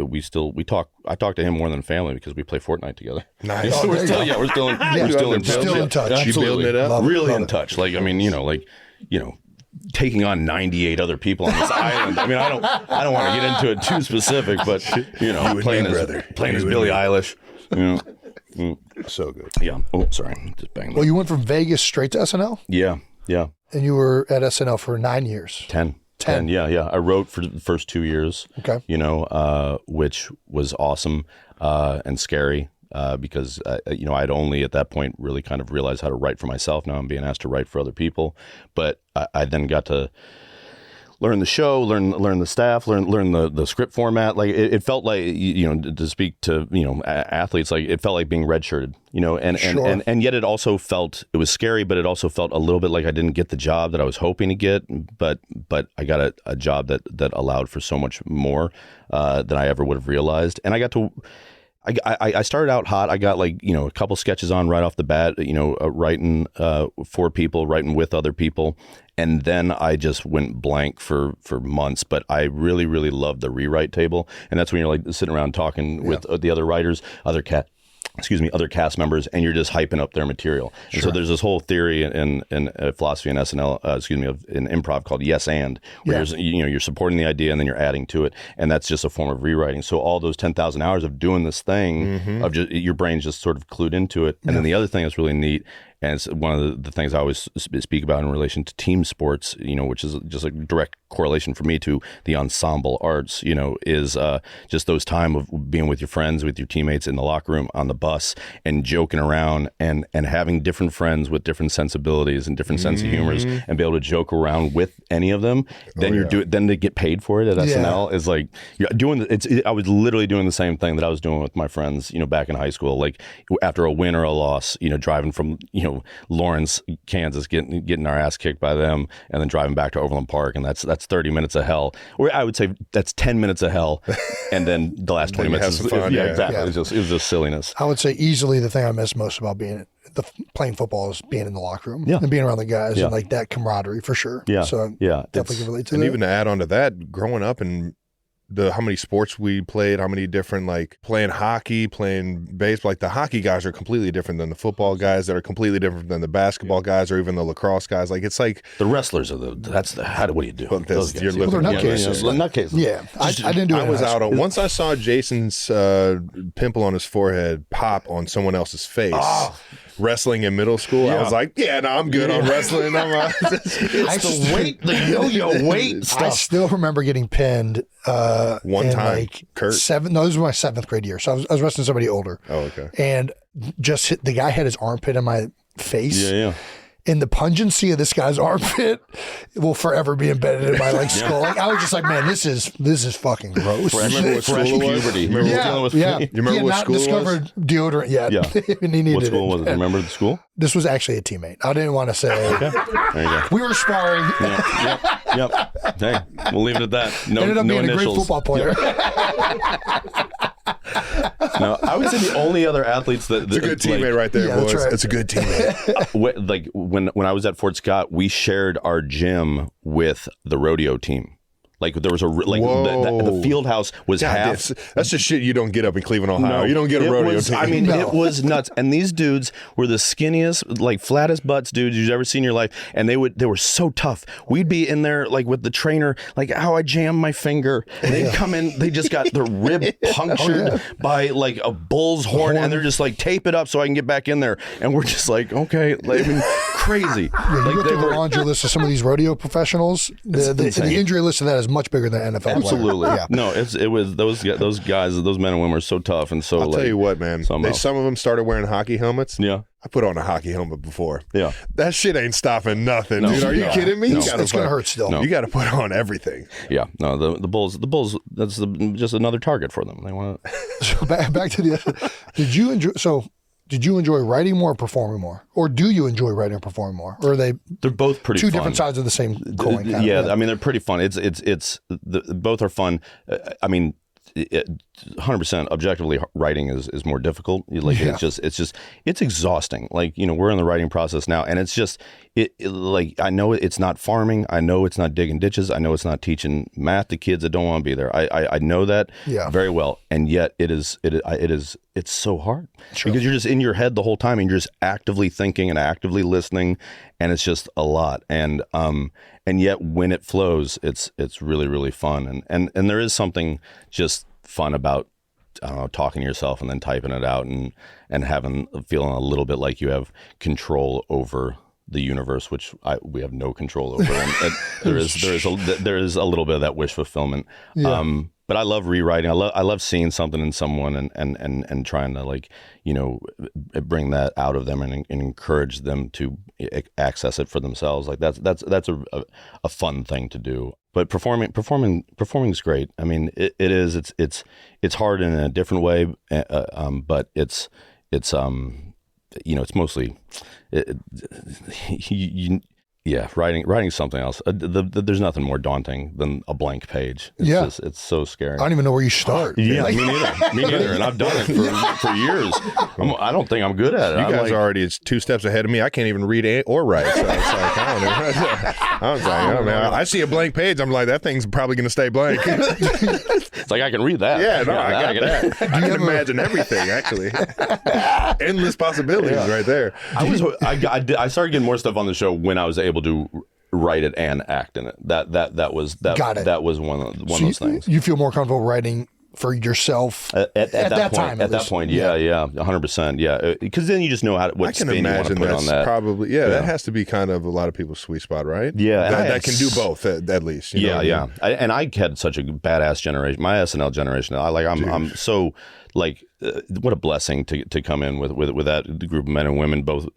we talk. I talk to him more than family because we play Fortnite together. Nice. So we're still in touch. Absolutely. You building it up? Really in touch. Like, I mean, taking on 98 other people on this island. I mean, I don't want to get into it too specific, but playing as Billie Eilish. So good. Yeah. Oh, sorry. Just banged. Well, you went from Vegas straight to SNL? Yeah. And you were at SNL for 9 years. 10. Yeah. I wrote for the first 2 years. Okay. Which was awesome and scary. Because I'd only at that point really kind of realized how to write for myself. Now I'm being asked to write for other people, but I then got to learn the show, learn the staff, learn the script format. Like it felt like to speak to athletes, like it felt like being redshirted. And yet it also felt, it was scary, but it also felt a little bit like I didn't get the job that I was hoping to get. But I got a job that allowed for so much more than I ever would have realized, and I got to. I started out hot. I got like, a couple sketches on right off the bat, writing for people, writing with other people. And then I just went blank for months. But I really, really loved the rewrite table. And that's when you're like sitting around talking with the other writers, other other cast members, and you're just hyping up their material. And so there's this whole theory in philosophy and SNL, in improv called yes and, where you're supporting the idea and then you're adding to it, and that's just a form of rewriting. So all those 10,000 hours of doing this thing, of just your brain's just sort of clued into it. And then the other thing that's really neat, and it's one of the things I always speak about in relation to team sports, which is just a direct correlation for me to the ensemble arts, is just those time of being with your friends, with your teammates in the locker room, on the bus, and joking around and having different friends with different sensibilities and different sense of humors, and be able to joke around with any of them. Then then to get paid for it at SNL is like you're doing. I was literally doing the same thing that I was doing with my friends, back in high school. Like after a win or a loss, driving from Lawrence, Kansas, getting our ass kicked by them, and then driving back to Overland Park, and that's 30 minutes of hell. Or I would say that's 10 minutes of hell, and then the last 20 minutes is fun. Yeah, exactly. Yeah. It was just silliness. I would say easily the thing I miss most about playing football is being in the locker room and being around the guys and like that camaraderie for sure. Yeah, so definitely can relate to that. And even to add on to that, growing up and how many sports we played, how many different, like playing hockey, playing baseball, like the hockey guys are completely different than the football guys, that are completely different than the basketball guys, or even the lacrosse guys. Like it's like the wrestlers are what do you do? They're nutcases. Nutcases. Yeah, I didn't do it. I was out on once I saw Jason's pimple on his forehead pop on someone else's face. Wrestling in middle school, I was like, I'm good on wrestling. It's the weight, the yo-yo weight stuff. I still remember getting pinned one time. Like Kurt. This was my 7th grade year. So I was wrestling somebody older. Oh, okay. And just the guy had his armpit in my face. Yeah. And the pungency of this guy's armpit will forever be embedded in my skull. Like, I was just like, man, this is fucking gross. I remember what school it was? Puberty. You remember what school discovered deodorant yet. Yeah. And he needed what school was it? Remember the school? This was actually a teammate. I didn't want to say. Okay. There you go. We were sparring. Yep. Hey, we'll leave it at that. Ended up being initials. a great football player. No, I would say the only other athletes that it's a good teammate right there, boys. Right. It's a good teammate. Like when I was at Fort Scott, we shared our gym with the rodeo team. Like there was the field house was half. That's just shit you don't get up in Cleveland, Ohio. No, you don't get a rodeo team. I mean, it was nuts. And these dudes were the skinniest, like flattest butts dudes you've ever seen in your life. And they were so tough. We'd be in there like with the trainer, like how I jammed my finger. And they'd come in, they just got their rib punctured by like a bull's horn, and they're just like, tape it up so I can get back in there. And we're just like, okay, crazy. Yeah, you look at the laundry list of some of these rodeo professionals. The injury list of that is much bigger than NFL. Absolutely. Yeah. No, it was those guys, those men and women were so tough and so. I'll tell you what, man. Some of them started wearing hockey helmets. Yeah. I put on a hockky helmet before. Yeah. That shit ain't stopping nothing, dude. Are you kidding me? No. It's going to hurt still. No. You got to put on everything. Yeah. No, the Bulls, that's just another target for them. They want to. So back to the. Did you enjoy writing more or performing more? Or do you enjoy writing or performing more? Or are they They're both pretty two fun. Different sides of the same coin? Yeah, I mean, they're pretty fun. Both are fun. I mean, 100% objectively, writing is more difficult. Like it's exhausting. Like, we're in the writing process now, and it's just like, I know it's not farming. I know it's not digging ditches. I know it's not teaching math to kids that don't want to be there. I know that very well, and yet it's so hard because you're just in your head the whole time, and you're just actively thinking and actively listening, and it's just a lot. And yet when it flows, it's really, really fun. And there is something just fun about, I don't know, talking to yourself and then typing it out and feeling a little bit like you have control over the universe, which we have no control over. And there is a little bit of that wish fulfillment. Yeah. But I love rewriting. I love seeing something in someone and trying to, like, bring that out of them and encourage them to access it for themselves. Like that's a fun thing to do. But performing is great. I mean, it is. It's hard in a different way. But it's mostly writing something else. There's nothing more daunting than a blank page. It's so scary. I don't even know where you start. Yeah, me neither. And I've done it for years. I don't think I'm good at it. You guys are already 2 steps ahead of me. I can't even read or write. So it's like, I don't know. I see a blank page. I'm like, that thing's probably going to stay blank. It's like I can read that. Yeah, no, I got that. I can imagine everything. Actually, endless possibilities right there. I started getting more stuff on the show when I was able to write it and act in it. That was one of those things. You feel more comfortable writing for yourself at that time. At that point, yeah, 100%, yeah. Because then you just know what spin you want to put on that. Probably, that has to be kind of a lot of people's sweet spot, right? Yeah, that can do both at least. You know what I mean? And I had such a badass generation. My SNL generation. I'm so like. What a blessing to come in with that group of men and women, both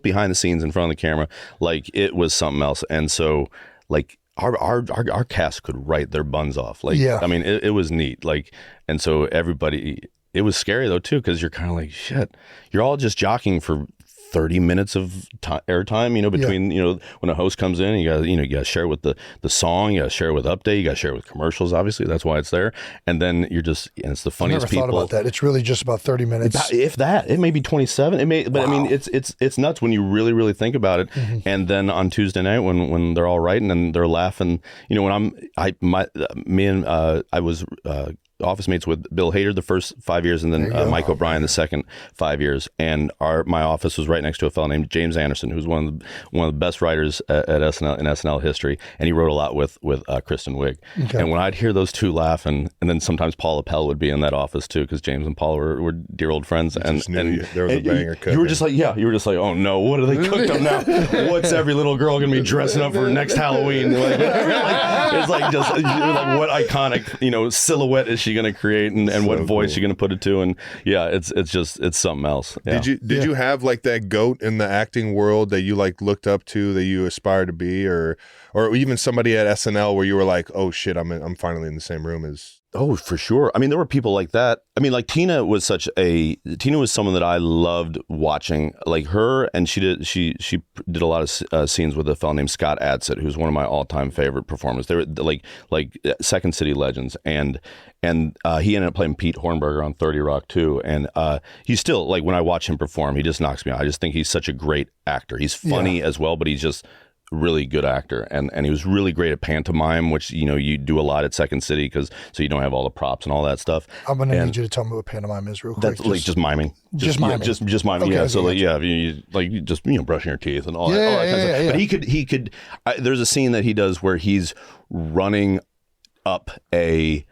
behind the scenes, in front of the camera. Like, it was something else. And so, like, our cast could write their buns off. Like, I mean, it was neat. Like, and so everybody, it was scary though too, because you're kind of like, shit, you're all just jockeying for 30 minutes of airtime, between, when a host comes in, you got to share with the song, you got to share with update, you got to share with commercials, obviously, that's why it's there. And then it's the funniest people. I never thought about that. It's really just about 30 minutes. If that, it may be 27. It may, but wow. I mean, it's nuts when you really, really think about it. Mm-hmm. And then on Tuesday night, when they're all writing and they're laughing, when I was office mates with Bill Hader the first 5 years, and then Mike O'Brien the second 5 years. And my office was right next to a fellow named James Anderson, who's one of the best writers at SNL in SNL history, and he wrote a lot with Kristen Wiig. Okay. And when I'd hear those two laughing, and then sometimes Paul Appel would be in that office too, because James and Paul were dear old friends. And there was a banger cooking. You were just like, oh no, what are they cooked up now? What's every little girl gonna be dressing up for next Halloween? It's like what iconic silhouette is she going to create, and what voice you're going to put it to, and it's something else. Yeah. Did you have like that goat in the acting world that you like looked up to, that you aspire to be, or even somebody at SNL where you were like, oh shit, I'm finally in the same room as? Oh, for sure. I mean, there were people like that. I mean, like Tina was someone that I loved watching. Like her, and she did a lot of scenes with a fellow named Scott Adsit, who's one of my all-time favorite performers. They were like Second City legends, and he ended up playing Pete Hornberger on 30 Rock too. And he's still, like, when I watch him perform, he just knocks me out. I just think he's such a great actor. He's funny as well, but he's just really good actor, and he was really great at pantomime, which you do a lot at Second City so you don't have all the props and all that stuff. I'm gonna need you to tell me what pantomime is real quick. That's just miming. Just miming. Just miming. Okay, yeah. So you just brushing your teeth and all that kind of stuff. But he could. There's a scene that he does where he's running up a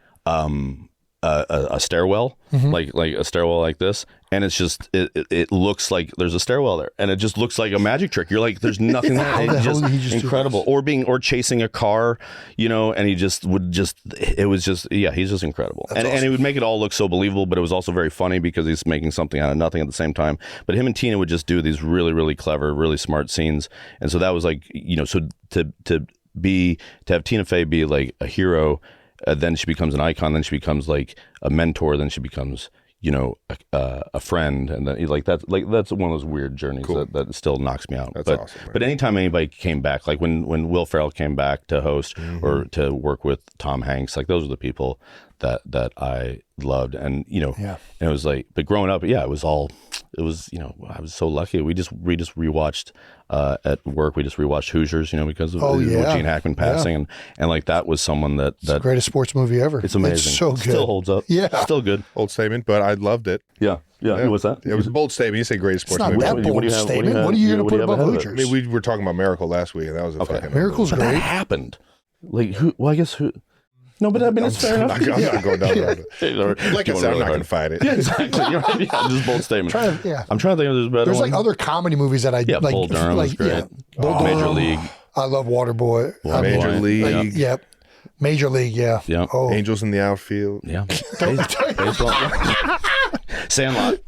stairwell, like a stairwell like this, and it's just it looks like there's a stairwell there, and it just looks like a magic trick. You're like, there's nothing there. It's just incredible. Or chasing a car, and he's just incredible. And he would make it all look so believable, but it was also very funny because he's making something out of nothing at the same time. But him and Tina would just do these really, really clever, really smart scenes, and so that was like, so to have Tina Fey be like a hero. Then she becomes an icon. Then she becomes like a mentor. Then she becomes, a friend. And then that's one of those weird journeys that still knocks me out. That's awesome. Right? But anytime anybody came back, like when Will Ferrell came back to host or to work with Tom Hanks, like those were the people that I loved. And and it was like, but growing up, I was I was so lucky. We just rewatched at work. We just rewatched Hoosiers, because of Gene Hackman passing, and like that was someone it's the greatest sports movie ever. It's amazing. It's so good. Still holds up. Yeah, still good. Bold statement, but I loved it. Yeah. What's that? It was a bold statement. You say greatest sports movie. It's not that bold statement. What are you going to put above Hoosiers? I mean, we were talking about Miracle last week, and that was a fucking Miracle's great. That happened. Like who? Well, I guess who. No, but I mean, it's fair enough. I'm not going down there. Like I said, I'm not going to fight it. Yeah, exactly. Just bold statement. I'm trying to think of there's better. There's like other comedy movies that I like. Bull Durham was great. Major League. I love Waterboy. Major League. Yep. Major League. Yeah. Oh. Angels in the Outfield. Yeah. Baseball. Sandlot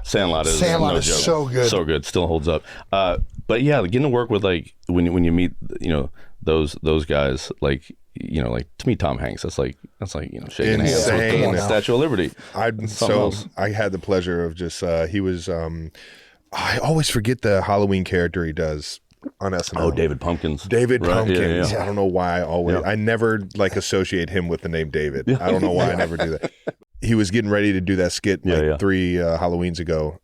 is no joke. So good. So good. Still holds up. But yeah, getting to work with like when you meet those guys, like to me, Tom Hanks, that's like shaking hands with the Statue of Liberty. I had the pleasure of just he was I always forget the Halloween character he does. on SNL. Oh, David Pumpkins. David Pumpkins. Yeah. I don't know why I never like associate him with the name David. I don't know why I never do that. He was getting ready to do that skit 3 Halloweens ago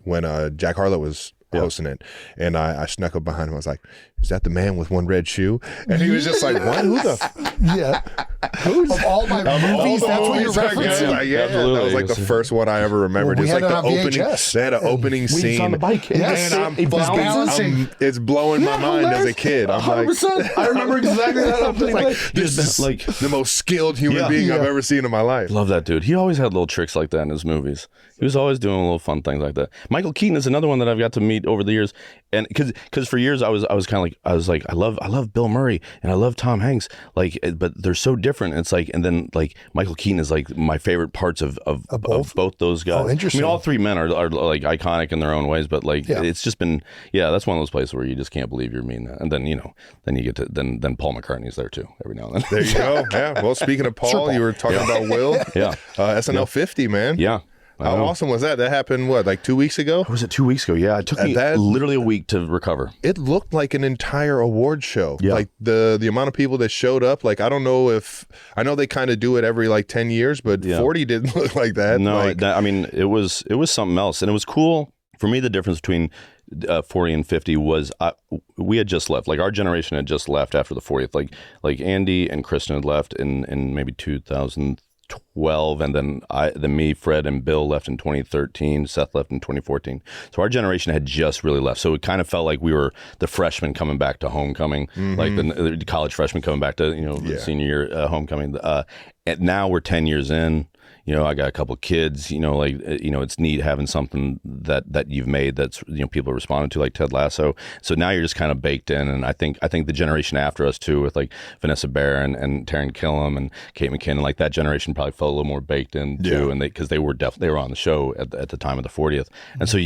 when Jack Harlow was hosting it, and I snuck up behind him. I was like, "Is that the man with one red shoe?" And he was just like, "What? Who the?" Of all my movies, that's what you're referencing. Like, absolutely. That was like the first one I ever remembered. Well, it's like the opening. VHS. They had an opening scene. On the bike. Yes, and I'm balancing. It's blowing my mind as a kid. I'm 100%. like, I remember exactly that opening. This is like the most skilled human being I've ever seen in my life. Love that dude. He always had little tricks like that in his movies. He was always doing little fun things like that. Michael Keaton is another one that I've got to meet over the years, and because for years I was kind of like I love Bill Murray and I love Tom Hanks, like, but they're so different. It's like, and then like Michael Keaton is like my favorite parts of both those guys. Oh, interesting. I mean, all three men are like iconic in their own ways, but like it's just been that's one of those places where you just can't believe you're meeting that. And then then you get to then Paul McCartney's there too every now and then. There you go. Yeah. Well, speaking of Paul, you were talking about Will. SNL50, man. Yeah. How awesome was that? That happened, like 2 weeks ago? Was it 2 weeks ago? Yeah, it took me literally a week to recover. It looked like an entire award show. Yeah. Like the amount of people that showed up, like I don't know I know they kind of do it every like 10 years, but 40 didn't look like that. No, like, I mean, it was something else. And it was cool. For me, the difference between 40 and 50 was we had just left. Like our generation had just left after the 40th. Like Andy and Kristen had left in maybe 2012, and then me, Fred, and Bill left in 2013. Seth left in 2014. So our generation had just really left. So it kind of felt like we were the freshmen coming back to homecoming, like the college freshmen coming back to senior year homecoming. And now we're 10 years in. I got a couple of kids, it's neat having something that you've made that's, people are responding to, like Ted Lasso. So now you're just kind of baked in. And I think the generation after us too, with like Vanessa Bayer and Taron Killam and Kate McKinnon, like that generation probably felt a little more baked in too. And because they were on the show at the time of the 40th. And so,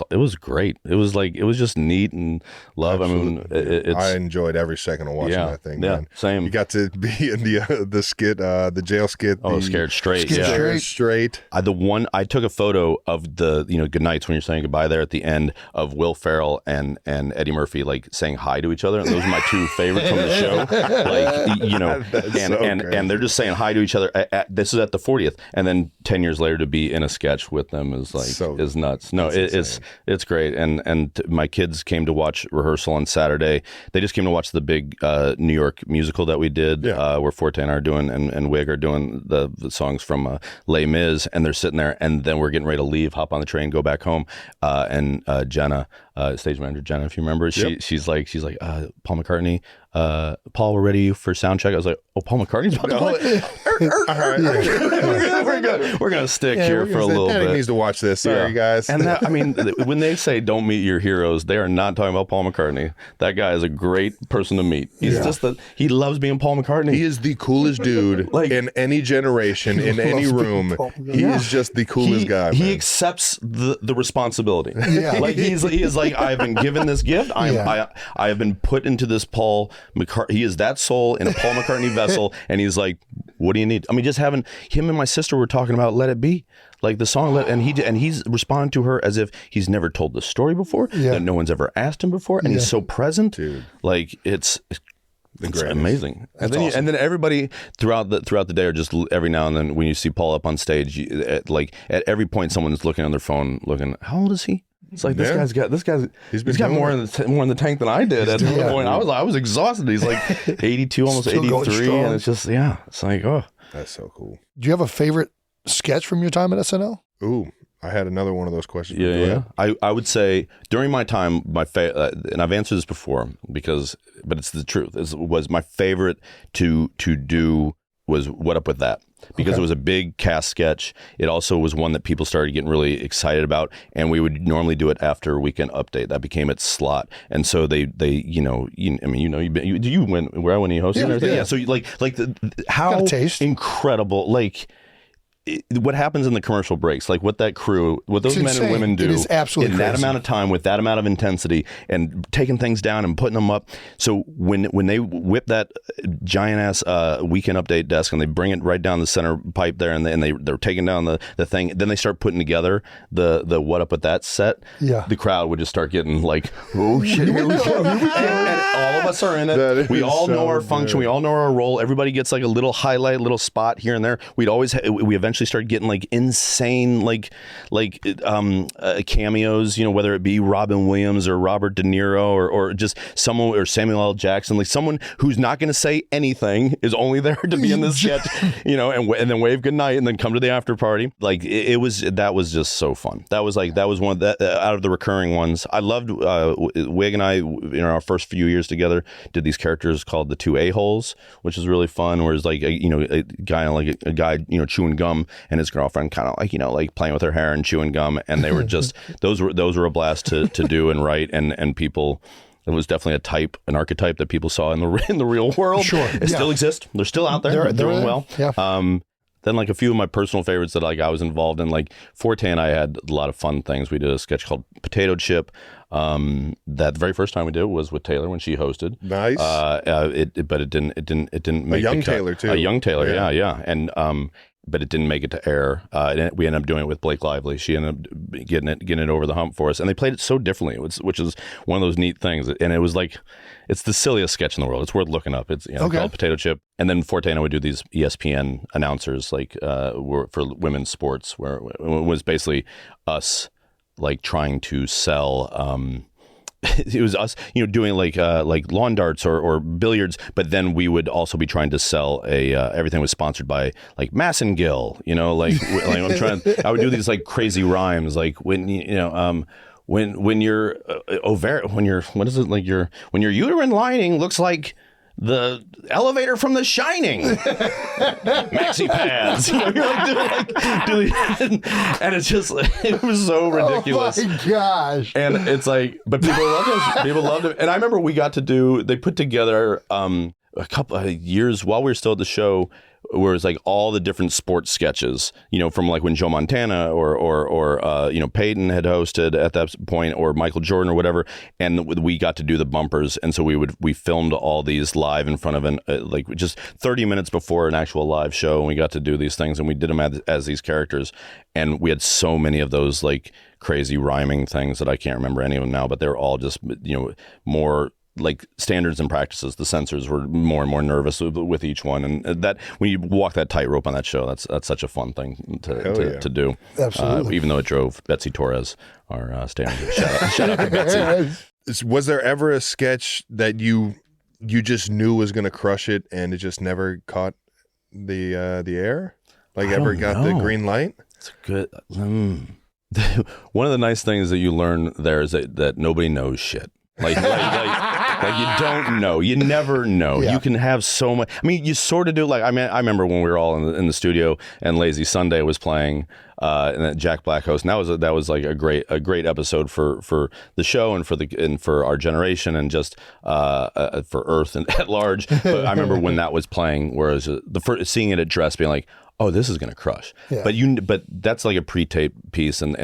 it was great. It was just neat and love. Absolutely. I mean, I enjoyed every second of watching that thing. Yeah, man. same. You got to be in the skit, the jail skit. Scared Straight. Straight. I took a photo of the good nights when you're saying goodbye there at the end of Will Ferrell and Eddie Murphy like saying hi to each other, and those are my two favorites from the show. And they're just saying hi to each other. This is at the 40th, and then 10 years later to be in a sketch with them is like is nuts. No, it's great. And my kids came to watch rehearsal on Saturday. They just came to watch the big New York musical that we did, where Forte and I are doing and Wig are doing the songs from Les Mis, and they're sitting there, and then we're getting ready to leave, hop on the train, go back home, and Jenna, stage manager Jenna, if you remember, she's like Paul McCartney, Paul, we're ready for sound check. I was like, oh, Paul McCartney's about to play. All right. We're gonna stick here for a little bit. Daddy needs to watch this. Sorry, guys. And that, I mean, when they say don't meet your heroes, they are not talking about Paul McCartney. That guy is a great person to meet. He's just he loves being Paul McCartney. He is the coolest dude in any generation, in any room. He is just the coolest guy. Man. He accepts the responsibility. Yeah. Like he is like, I have been given this gift. I have been put into this Paul McCartney. He is that soul in a Paul McCartney vessel, and he's like, what do you need? I mean, just having him and my sister were talking about Let It Be, like the song, and he's responding to her as if he's never told the story before, that no one's ever asked him before, and he's so present. Dude. Like it's amazing. And then everybody throughout the day are just every now and then when you see Paul up on stage, at every point someone's looking on their phone, looking, how old is he? It's like he's got more in the tank than I did at one point. I was exhausted. He's like 82, almost 83, and it's just it's like, oh, that's so cool. Do you have a favorite sketch from your time at SNL? Ooh, I had another one of those questions. Yeah. I would say during my time, and I've answered this before but it's the truth. Was my favorite to do was What Up With That. Because it was a big cast sketch. It also was one that people started getting really excited about, and we would normally do it after Weekend Update. That became its slot, and so you went when you hosted and everything. Yeah. So how incredible, like what happens in the commercial breaks, like what that crew, what those men and women do in that amount of time with that amount of intensity and taking things down and putting them up. So when they whip that giant ass Weekend Update desk and they bring it right down the center pipe there, and they're taking down the thing, then they start putting together the what up with that set. Yeah, the crowd would just start getting like, oh shit, here we go. And all of us are in it. We all know our function. We all know our role. Everybody gets like a little highlight, little spot here and there. We eventually started getting like insane cameos, whether it be Robin Williams or Robert De Niro or just someone, or Samuel L. Jackson, like someone who's not going to say anything, is only there to be in this sketch, and then wave goodnight and then come to the after party. Like that was just so fun. That was one of the out of the recurring ones. I loved Wig and I, in our first few years together, did these characters called the two A-holes, which is really fun, where it's like a guy chewing gum, and his girlfriend kind of like playing with her hair and chewing gum, and they were just those were a blast to do and write, and people. It was definitely an archetype that people saw in the real world. Sure, it still exists. They're still out there. They're doing well. Yeah. Then like a few of my personal favorites that I was involved in, like Forte and I had a lot of fun things. We did a sketch called Potato Chip. That the very first time we did was with Taylor when she hosted. Nice. But it didn't make a young Taylor too. A young Taylor, yeah. And but it didn't make it to air. We ended up doing it with Blake Lively. She ended up getting it over the hump for us, and they played it so differently, which is one of those neat things. And it was like, it's the silliest sketch in the world. It's worth looking up. It's called Potato Chip. And then Forte and I would do these ESPN announcers, like for women's sports, where it was basically us like trying to sell. It was us, doing like lawn darts or billiards, but then we would also be trying to sell everything was sponsored by like Massengill, I would do these like crazy rhymes, like when your uterine lining looks like the elevator from The Shining, maxi pads. You're and it's just, it was so ridiculous. Oh my gosh! And it's like, but people loved it. People loved it. And I remember they put together a couple of years while we were still at the show, where it's like all the different sports sketches, from like when Joe Montana or Peyton had hosted at that point, or Michael Jordan or whatever, and we got to do the bumpers, and so we filmed all these live in front of like just 30 minutes before an actual live show, and we got to do these things, and we did them as these characters, and we had so many of those like crazy rhyming things that I can't remember any of them now, but they're all just more like standards and practices. The censors were more and more nervous with each one, and that when you walk that tightrope on that show, that's such a fun thing to do. Absolutely. Even though it drove Betsy Torres, our standard. Shout out to Betsy. Was there ever a sketch that you just knew was going to crush it, and it just never caught the air? Like ever got the green light? It's good. One of the nice things that you learn there is that nobody knows shit. Like you don't know. You never know. Yeah. You can have so much. I mean, you sort of do. Like, I remember when we were all in the studio and Lazy Sunday was playing, and then Jack Black host. And that was like a great episode for the show and for our generation, and just for Earth and at large. But I remember when that was playing, whereas the first seeing it at Dress, being like, oh, this is going to crush. Yeah. But that's like a pre-tape piece and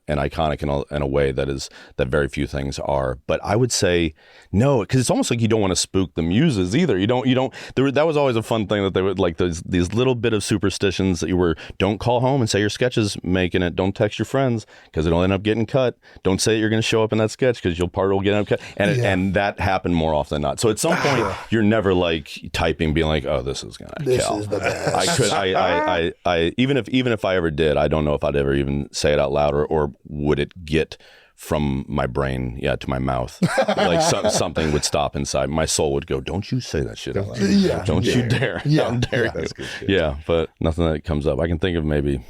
iconic in a way that very few things are. But I would say no, because it's almost like you don't want to spook the muses either. You don't. That was always a fun thing, that they would like these little bit of superstitions that don't call home and say your sketch is making it. Don't text your friends because it'll end up getting cut. Don't say you're going to show up in that sketch because your part will get cut. And that happened more often than not. So at some point you're never like typing being like, oh, this is going to kill. This is the best. I even if I ever did, I don't know if I'd ever even say it out loud, or would it get from my brain to my mouth. Like something would stop inside. My soul would go, don't you say that shit out loud. Yeah. Don't you dare. Yeah. How dare you. That's good shit. Yeah, but nothing that comes up. I can think of maybe,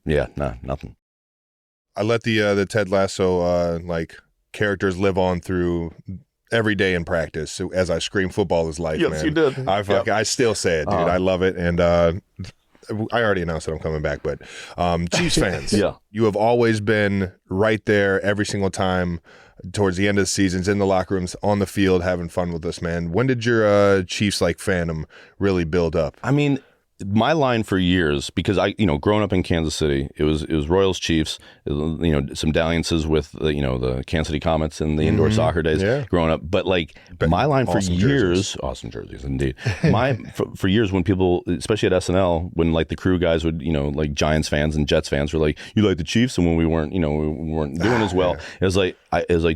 nothing. I let the Ted Lasso like characters live on through every day in practice as I scream football is life, man. Yes, you did. I still say it, dude. I love it. And I already announced that I'm coming back, but Chiefs fans, you have always been right there every single time towards the end of the seasons, in the locker rooms, on the field, having fun with us, man. When did your Chiefs like fandom really build up? I mean, my line for years, because I, growing up in Kansas City, it was Royals, Chiefs, some dalliances with the Kansas City Comets and the indoor soccer days growing up. But like my line for years, awesome jerseys indeed. For years when people, especially at SNL, when like the crew guys would, like Giants fans and Jets fans were like, you like the Chiefs, and when we weren't doing as well, it was like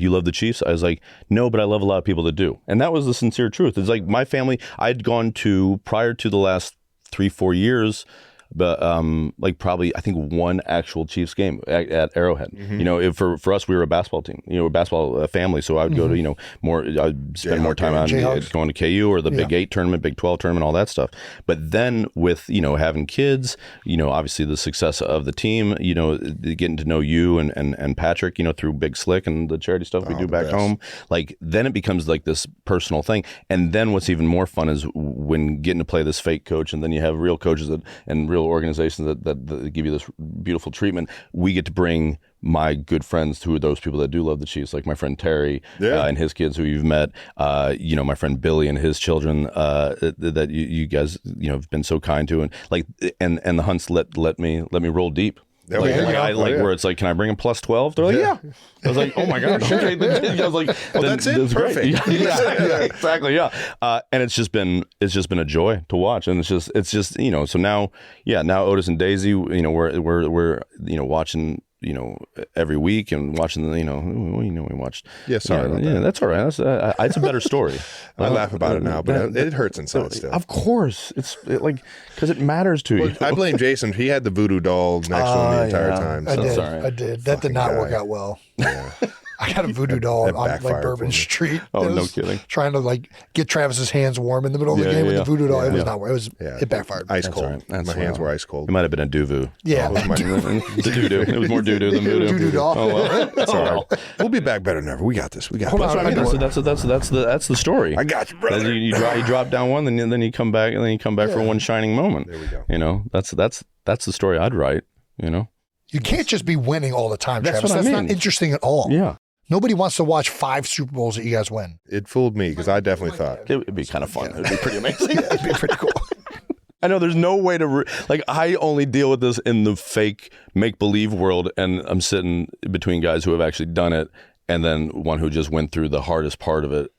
you love the Chiefs. I was like, no, but I love a lot of people that do, and that was the sincere truth. It's like my family. I'd gone to prior to the last 3-4 years, but like probably I think one actual Chiefs game at Arrowhead. For us, we were a basketball team, a basketball family. So I would go to more. I'd spend more time on going to KU or the Big 8 tournament, Big 12 tournament, all that stuff. But then with having kids, obviously the success of the team, getting to know you and Patrick, through Big Slick and the charity stuff we do back home. Like then it becomes like this personal thing. And then what's even more fun is when getting to play this fake coach, and then you have real coaches and real organizations that give you this beautiful treatment. We get to bring my good friends, who are those people that do love the Chiefs, like my friend Terry and his kids who you've met, my friend Billy and his children that you guys have been so kind to, and like and the Hunts let me roll deep. Where it's like, can I bring him plus 12? They're like, yeah. I was like, oh my gosh, okay. I was like, well, that's it. Perfect. Yeah, exactly. Yeah. And it's just been a joy to watch, and it's just so now Otis and Daisy, we're watching every week and watching we watched. Yeah, sorry about that. That's all right. It's a better story. I laugh about it now, but it hurts inside still. Of course, because it matters to you. I blame Jason. He had the voodoo doll next to him the entire time. So. I did. That did not work out well. Yeah. I got a voodoo doll on like Bourbon Street. Oh, no kidding. Trying to like get Travis's hands warm in the middle of the game with the voodoo doll. It was not. It backfired. Ice cold. My hands were ice cold. It might have been a doo-voo. Yeah. The doo-doo. It was more doo-doo than voodoo. Voodoo doll. Oh well. That's all right. We'll be back better than ever. We got this. That's what I mean. That's the story. I got you, brother. You drop down one, then you come back, and then you come back for one shining moment. There we go. That's the story I'd write. You can't just be winning all the time, Travis. That's not interesting at all. Yeah. Nobody wants to watch 5 Super Bowls that you guys win. It fooled me because I definitely thought it would be kind of fun. It would be pretty amazing. It'd be pretty cool. I know there's no way to I only deal with this in the fake make-believe world, and I'm sitting between guys who have actually done it, and then one who just went through the hardest part of it.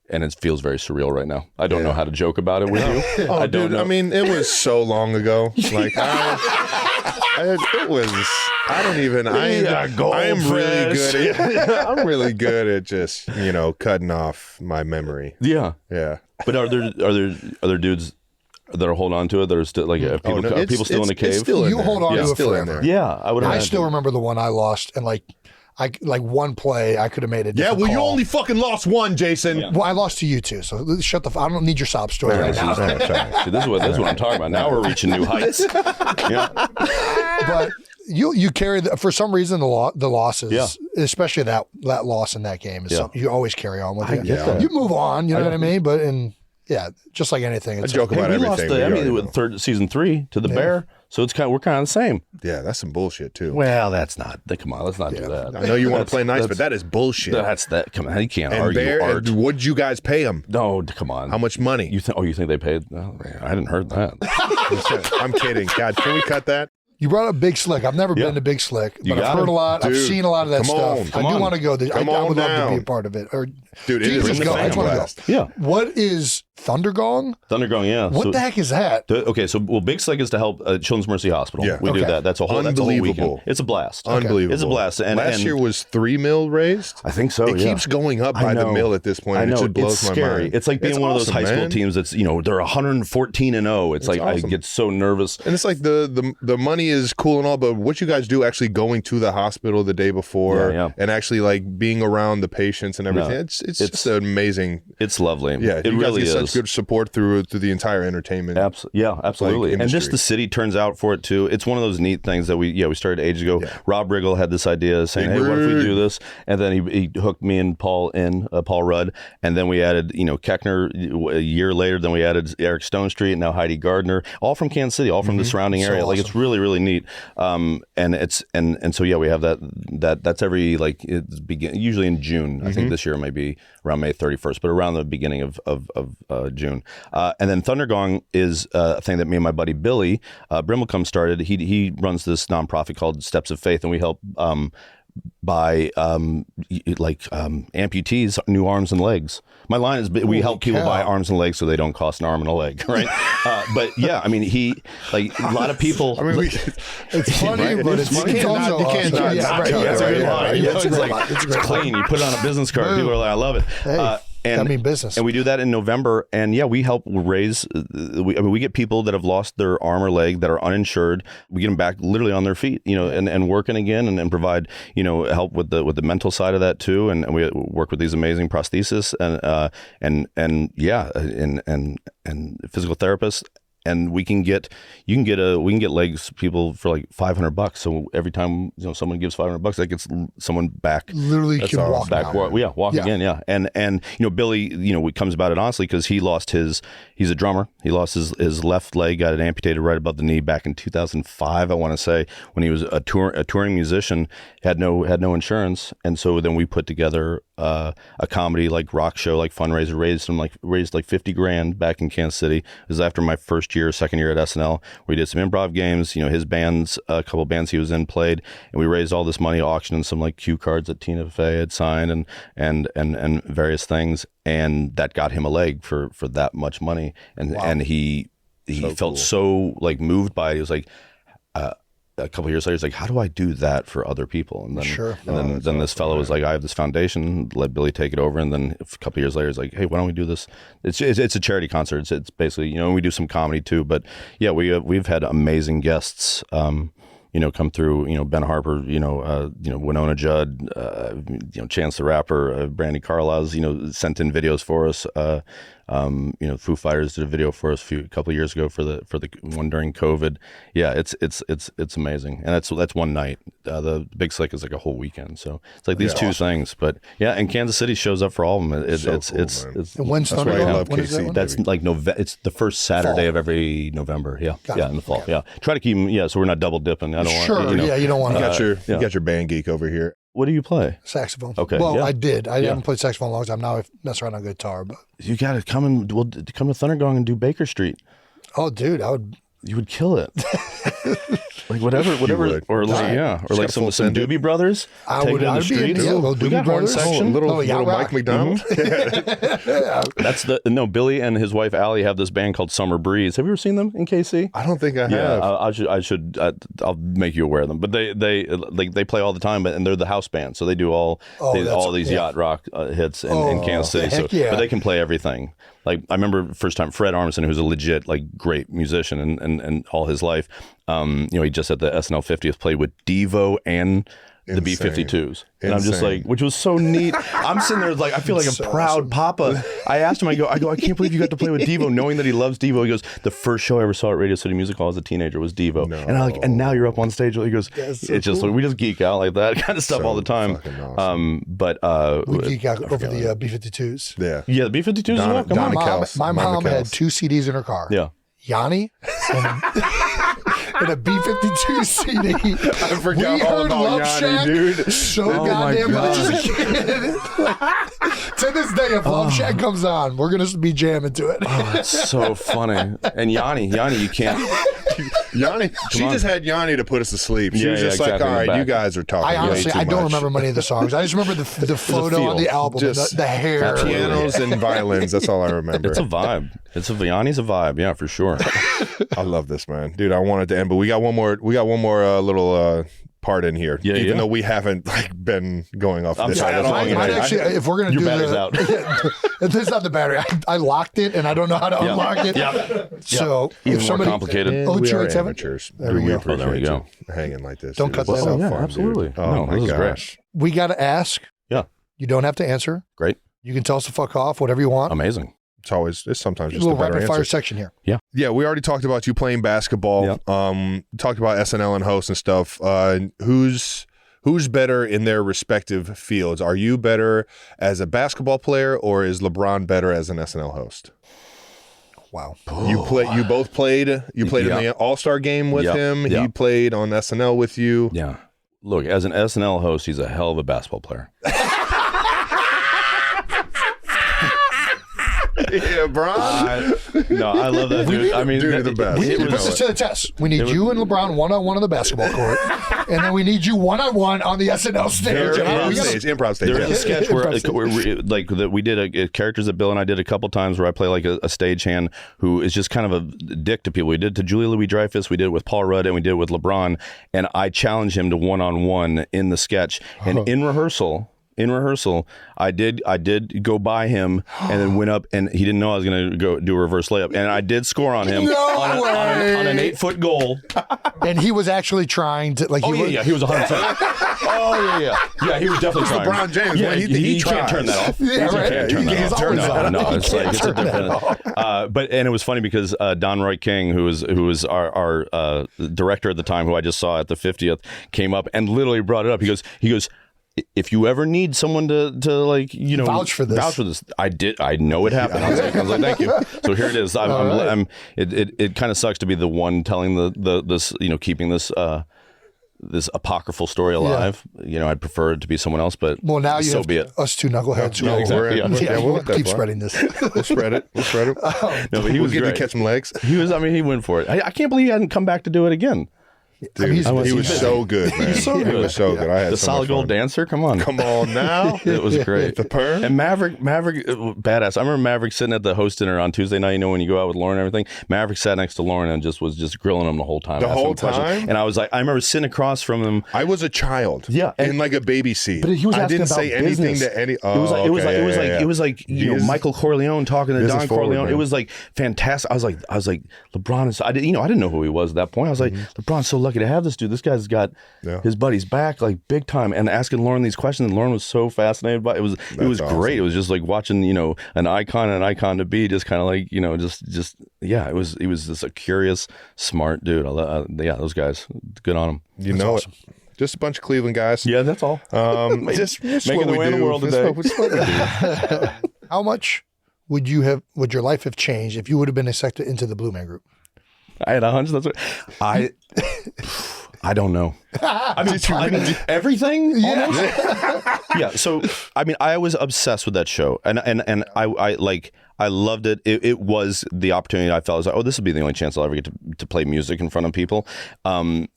And it feels very surreal right now. I don't know how to joke about it with you. Oh, I don't know. I mean, it was so long ago. Like, it was. I don't even. I'm really good at. I'm really good at just cutting off my memory. Yeah. Yeah. But are there dudes that are holding on to it that are still like are people still in the cave? You hold on to it forever. Yeah, I would. I still remember the one I lost, and like one play, I could have made it. Yeah, well, you only fucking lost one, Jason. Yeah. Well, I lost to you too, so shut the. I don't need your sob story right now. See, this is what I'm talking about. Now we're reaching new heights. But you carry for some reason the losses, especially that loss in that game is something you always carry on with. You move on, you know what I mean? But just like anything, it's I joke about everything. We lost the Emmy with season 3 to the Bear. So we're kind of the same. Yeah, that's some bullshit too. Well, that's not. Come on, let's not do that. I know you want to play nice, but that is bullshit. Come on, you can't argue art. What'd you guys pay him? No, come on. How much money? You think they paid? No, I hadn't heard that. I'm kidding. God, can we cut that? You brought up Big Slick. I've never been to Big Slick, but I've heard a lot. Dude, I've seen a lot of that stuff. I do want to go there. I would love to be a part of it. Dude, it is a blast. Yeah. What is Thundergong? Thundergong, yeah. What the heck is that? Big Slick is to help Children's Mercy Hospital. Yeah. We do that. That's a whole weekend. It's a blast. Unbelievable. It's a blast. And last year was $3 million raised? I think so, It keeps going up by the mill at this point. I know. It just blows my mind. It's like being one of those high school teams that's, they're 114-0. It's like awesome. I get so nervous. And it's like the money is cool and all, but what you guys do actually going to the hospital the day before and actually like being around the patients and everything, it's just amazing. It's lovely. Yeah, it really is. Such good support through the entire entertainment. Absolutely. And just the city turns out for it too. It's one of those neat things that we started ages ago. Yeah. Rob Riggle had this idea saying, "Hey, what if we do this?" And then he hooked me and Paul Rudd, and then we added Keckner a year later. Then we added Eric Stone Street, and now Heidi Gardner, all from Kansas City, all from the surrounding area. Awesome. Like it's really really neat. And we have that's every usually in June. I think this year it might be around May 31st, but around the beginning of June. And then Thundergong is a thing that me and my buddy Billy Brimelcombe started. He runs this nonprofit called Steps of Faith, and we help buy amputees new arms and legs. My line is we help people buy arms and legs so they don't cost an arm and a leg, right? But yeah, I mean, a lot of people. I mean, it's funny, but it's also you can't not. It's a good line. It's clean. You put it on a business card. People are like, I love it. Hey. Business. And we do that in November. And yeah, we help raise, we get people that have lost their arm or leg that are uninsured. We get them back literally on their feet, and working again and provide, help with the mental side of that too. And we work with these amazing prosthesists and physical therapists. And we can get legs people for like $500. So every time someone gives $500, that gets someone back. Literally, can walk back. Walk again. Yeah, and Billy, comes about it honestly because he lost he's a drummer. He lost his left leg, got it amputated right above the knee back in 2005. I want to say when he was a touring musician, had no insurance, and so then we put together a comedy like rock show, like fundraiser, raised like $50,000 back in Kansas City. It was after my second year at SNL. We did some improv games. His bands, a couple of bands he was in, played, and we raised all this money, auctioning some like cue cards that Tina Fey had signed and various things, and that got him a leg for that much money. And he felt so like moved by it. He was like. A couple of years later, he's like, how do I do that for other people? And then, then this fellow was like, I have this foundation, let Billy take it over. And then a couple of years later, he's like, hey, why don't we do this? It's a charity concert. It's basically, we do some comedy too. But yeah, we've had amazing guests, come through, Ben Harper, Winona Judd, Chance the Rapper, Brandy Carlisle, sent in videos for us. Foo Fighters did a video for us a couple of years ago for the one during COVID. Yeah, it's amazing, and that's one night. The Big Slick is like a whole weekend, so it's like these two things. But yeah, and Kansas City shows up for all of them. It's and when's Thundergong? That's like It's the first Saturday of every November. Yeah, in the fall. Okay. Yeah, try to keep them. Yeah, so we're not double dipping. I don't want. You don't want to. You got your band geek over here. What do you play? Saxophone. Okay. Well, I did. I haven't played saxophone in a long time. Now I mess around on guitar, but you got to come to Thundergong and do Baker Street. Oh, dude, you would kill it. Like whatever, or like some Doobie Brothers. Take it in the streets. We got horn section. Little Mike McDonald. That's Billy and his wife Allie have this band called Summer Breeze. Have you ever seen them in KC? I don't think I have. I should. I'll make you aware of them. But they play all the time, and they're the house band, so they do all these yacht rock hits in Kansas City. But they can play everything. Like I remember first time Fred Armisen, who's a legit great musician and all his life. He just at the SNL50 has played with Devo and the B-52s. And I'm just like, which was so neat. I'm sitting there like, I feel like a proud papa. I asked him, I go, I can't believe you got to play with Devo, knowing that he loves Devo. He goes, the first show I ever saw at Radio City Music Hall as a teenager was Devo. No. And I'm like, and now you're up on stage. He goes, we just geek out like that kind of stuff all the time. Awesome. We geek out over the B-52s. Yeah, the B-52s as well. Come on. My mom had 2 CDs in her car. Yeah. Yanni and a B-52 CD. I forgot all about Yanni, dude. So goddamn much as a kid. To this day, if Love Shack comes on, we're going to be jamming to it. Oh, it's so funny. And Yanni, you can't. Yanni, she just had Yanni to put us to sleep. She was just like, all right, you guys are talking way too much. I don't remember many of the songs. I just remember the photo on the album, the hair. Pianos and violins, that's all I remember. It's a vibe. Yanni's a vibe, yeah, for sure. I love this, man. Dude, I wanted to end, but we got one more little part in here, even though we haven't been going off this. If we're gonna your do battery's out. It's not the battery. I locked it and I don't know how to unlock it. So even more complicated. We are amateurs. There we go. Hanging like this. Don't cut that out. Yeah, absolutely. Oh my gosh. We got to ask. Yeah. You don't have to answer. Great. You can tell us to fuck off, whatever you want. Amazing. It's sometimes just a little a better rapid fire answer. section here. Yeah, we already talked about you playing basketball. Talked about SNL and hosts and stuff. Who's better in their respective fields? Are you better as a basketball player, or is LeBron better as an SNL host? Wow. You both played. You played in the All-Star game with him. He played on SNL with you. Yeah. Look, as an SNL host, he's a hell of a basketball player. LeBron. No, I love that dude. I mean, dude, the best. We need to put this to the test. We need you and LeBron one-on-one on the basketball court, and then we need you one-on-one on the SNL stage. Improv stage. There's a sketch where we did a characters that Bill and I did a couple times where I play like a stagehand who is just kind of a dick to people. We did it to Julia Louis-Dreyfus, we did it with Paul Rudd, and we did it with LeBron. And I challenged him to one-on-one in the sketch. And in rehearsal, I did go by him and then went up, and he didn't know I was going to go do a reverse layup, and I did score on him on an 8-foot goal. And he was actually trying to he was 100%. Yeah, he was definitely trying. LeBron James, yeah, he can't turn that off. Yeah, right. He can't turn that off. No, it's like it's a different. But it was funny because Don Roy King, who was our director at the time, who I just saw at the 50th, came up and literally brought it up. He goes. If you ever need someone to like, vouch for this, I know it happened. I was like, thank you. So here it is. It kind of sucks to be the one telling this, keeping this apocryphal story alive. Yeah. I'd prefer it to be someone else, but now you so have be it. Us two knuckleheads. No, exactly. We'll keep spreading this. We'll spread it. No, but he was getting great. To catch some legs. He went for it. I can't believe he hadn't come back to do it again. Dude, he was so good, man. He was so good. I had the so solid much gold fun. dancer. Come on now. It was great. The perm and Maverick, badass. I remember Maverick sitting at the host dinner on Tuesday night. When you go out with Lauren and everything, Maverick sat next to Lauren and was grilling him the whole time. The whole time. And I was like, I remember sitting across from him. I was a child. Yeah, in like a baby seat. But he was asking about business. Anything to any. It was like Michael Corleone talking to Don Corleone. Man. It was like fantastic. I was like LeBron is. I didn't know who he was at that point. I was like, LeBron's so lucky to have this dude. This guy's got his buddy's back like big time, and asking Lauren these questions. And Lauren was so fascinated by it. It was awesome. Great. It was just like watching an icon to be, just kind of like it was just a curious, smart dude. Those guys, good on them. That's awesome. Just a bunch of Cleveland guys. Yeah, that's all. Just making the way in the world today. How much would your life have changed if you would have been accepted into the Blue Man Group? I had a hunch. That's what I don't know. I mean, everything. Yeah. Yeah. So, I was obsessed with that show, and I loved it. It was the opportunity I felt. I was like, oh, this would be the only chance I'll ever get to play music in front of people. And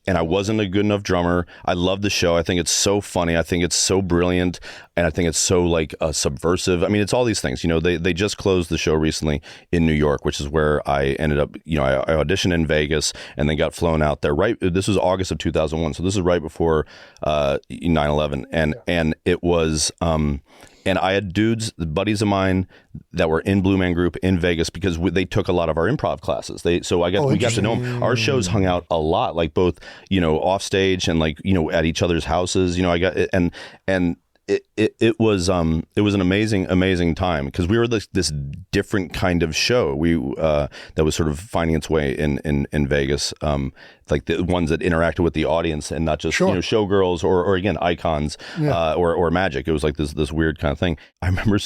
I wasn't a good enough drummer. I love the show. I think it's so funny. I think it's so brilliant, and I think it's so like subversive. I mean, it's all these things. They just closed the show recently in New York, which is where I ended up. I auditioned in Vegas and then got flown out there. Right, this was August of 2001, so this is right before 9/11, and it was. And I had buddies of mine that were in Blue Man Group in Vegas because they took a lot of our improv classes. We got to know them. Our shows hung out a lot, like both, off stage and like, at each other's houses. It was an amazing time because we were this different kind of show. That was sort of finding its way in Vegas, like the ones that interacted with the audience and not just showgirls or again icons or magic. It was like this weird kind of thing. I remember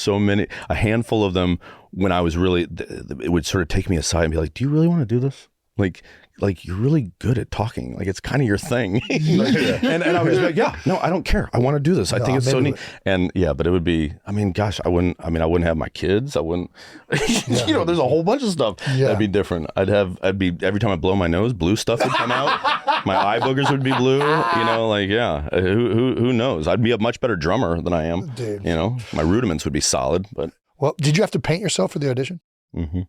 a handful of them when I was really. It would sort of take me aside and be like, "Do you really want to do this? Like you're really good at talking. Like it's kind of your thing." and I was like, yeah, no, I don't care. I want to do this. I think it's so neat. And but it would be, I wouldn't have my kids. I wouldn't, there's a whole bunch of stuff that'd be different. I'd be, every time I blow my nose, blue stuff would come out. My eye boogers would be blue, who knows? I'd be a much better drummer than I am. Dude. My rudiments would be solid, but. Well, did you have to paint yourself for the audition? Mm-hmm.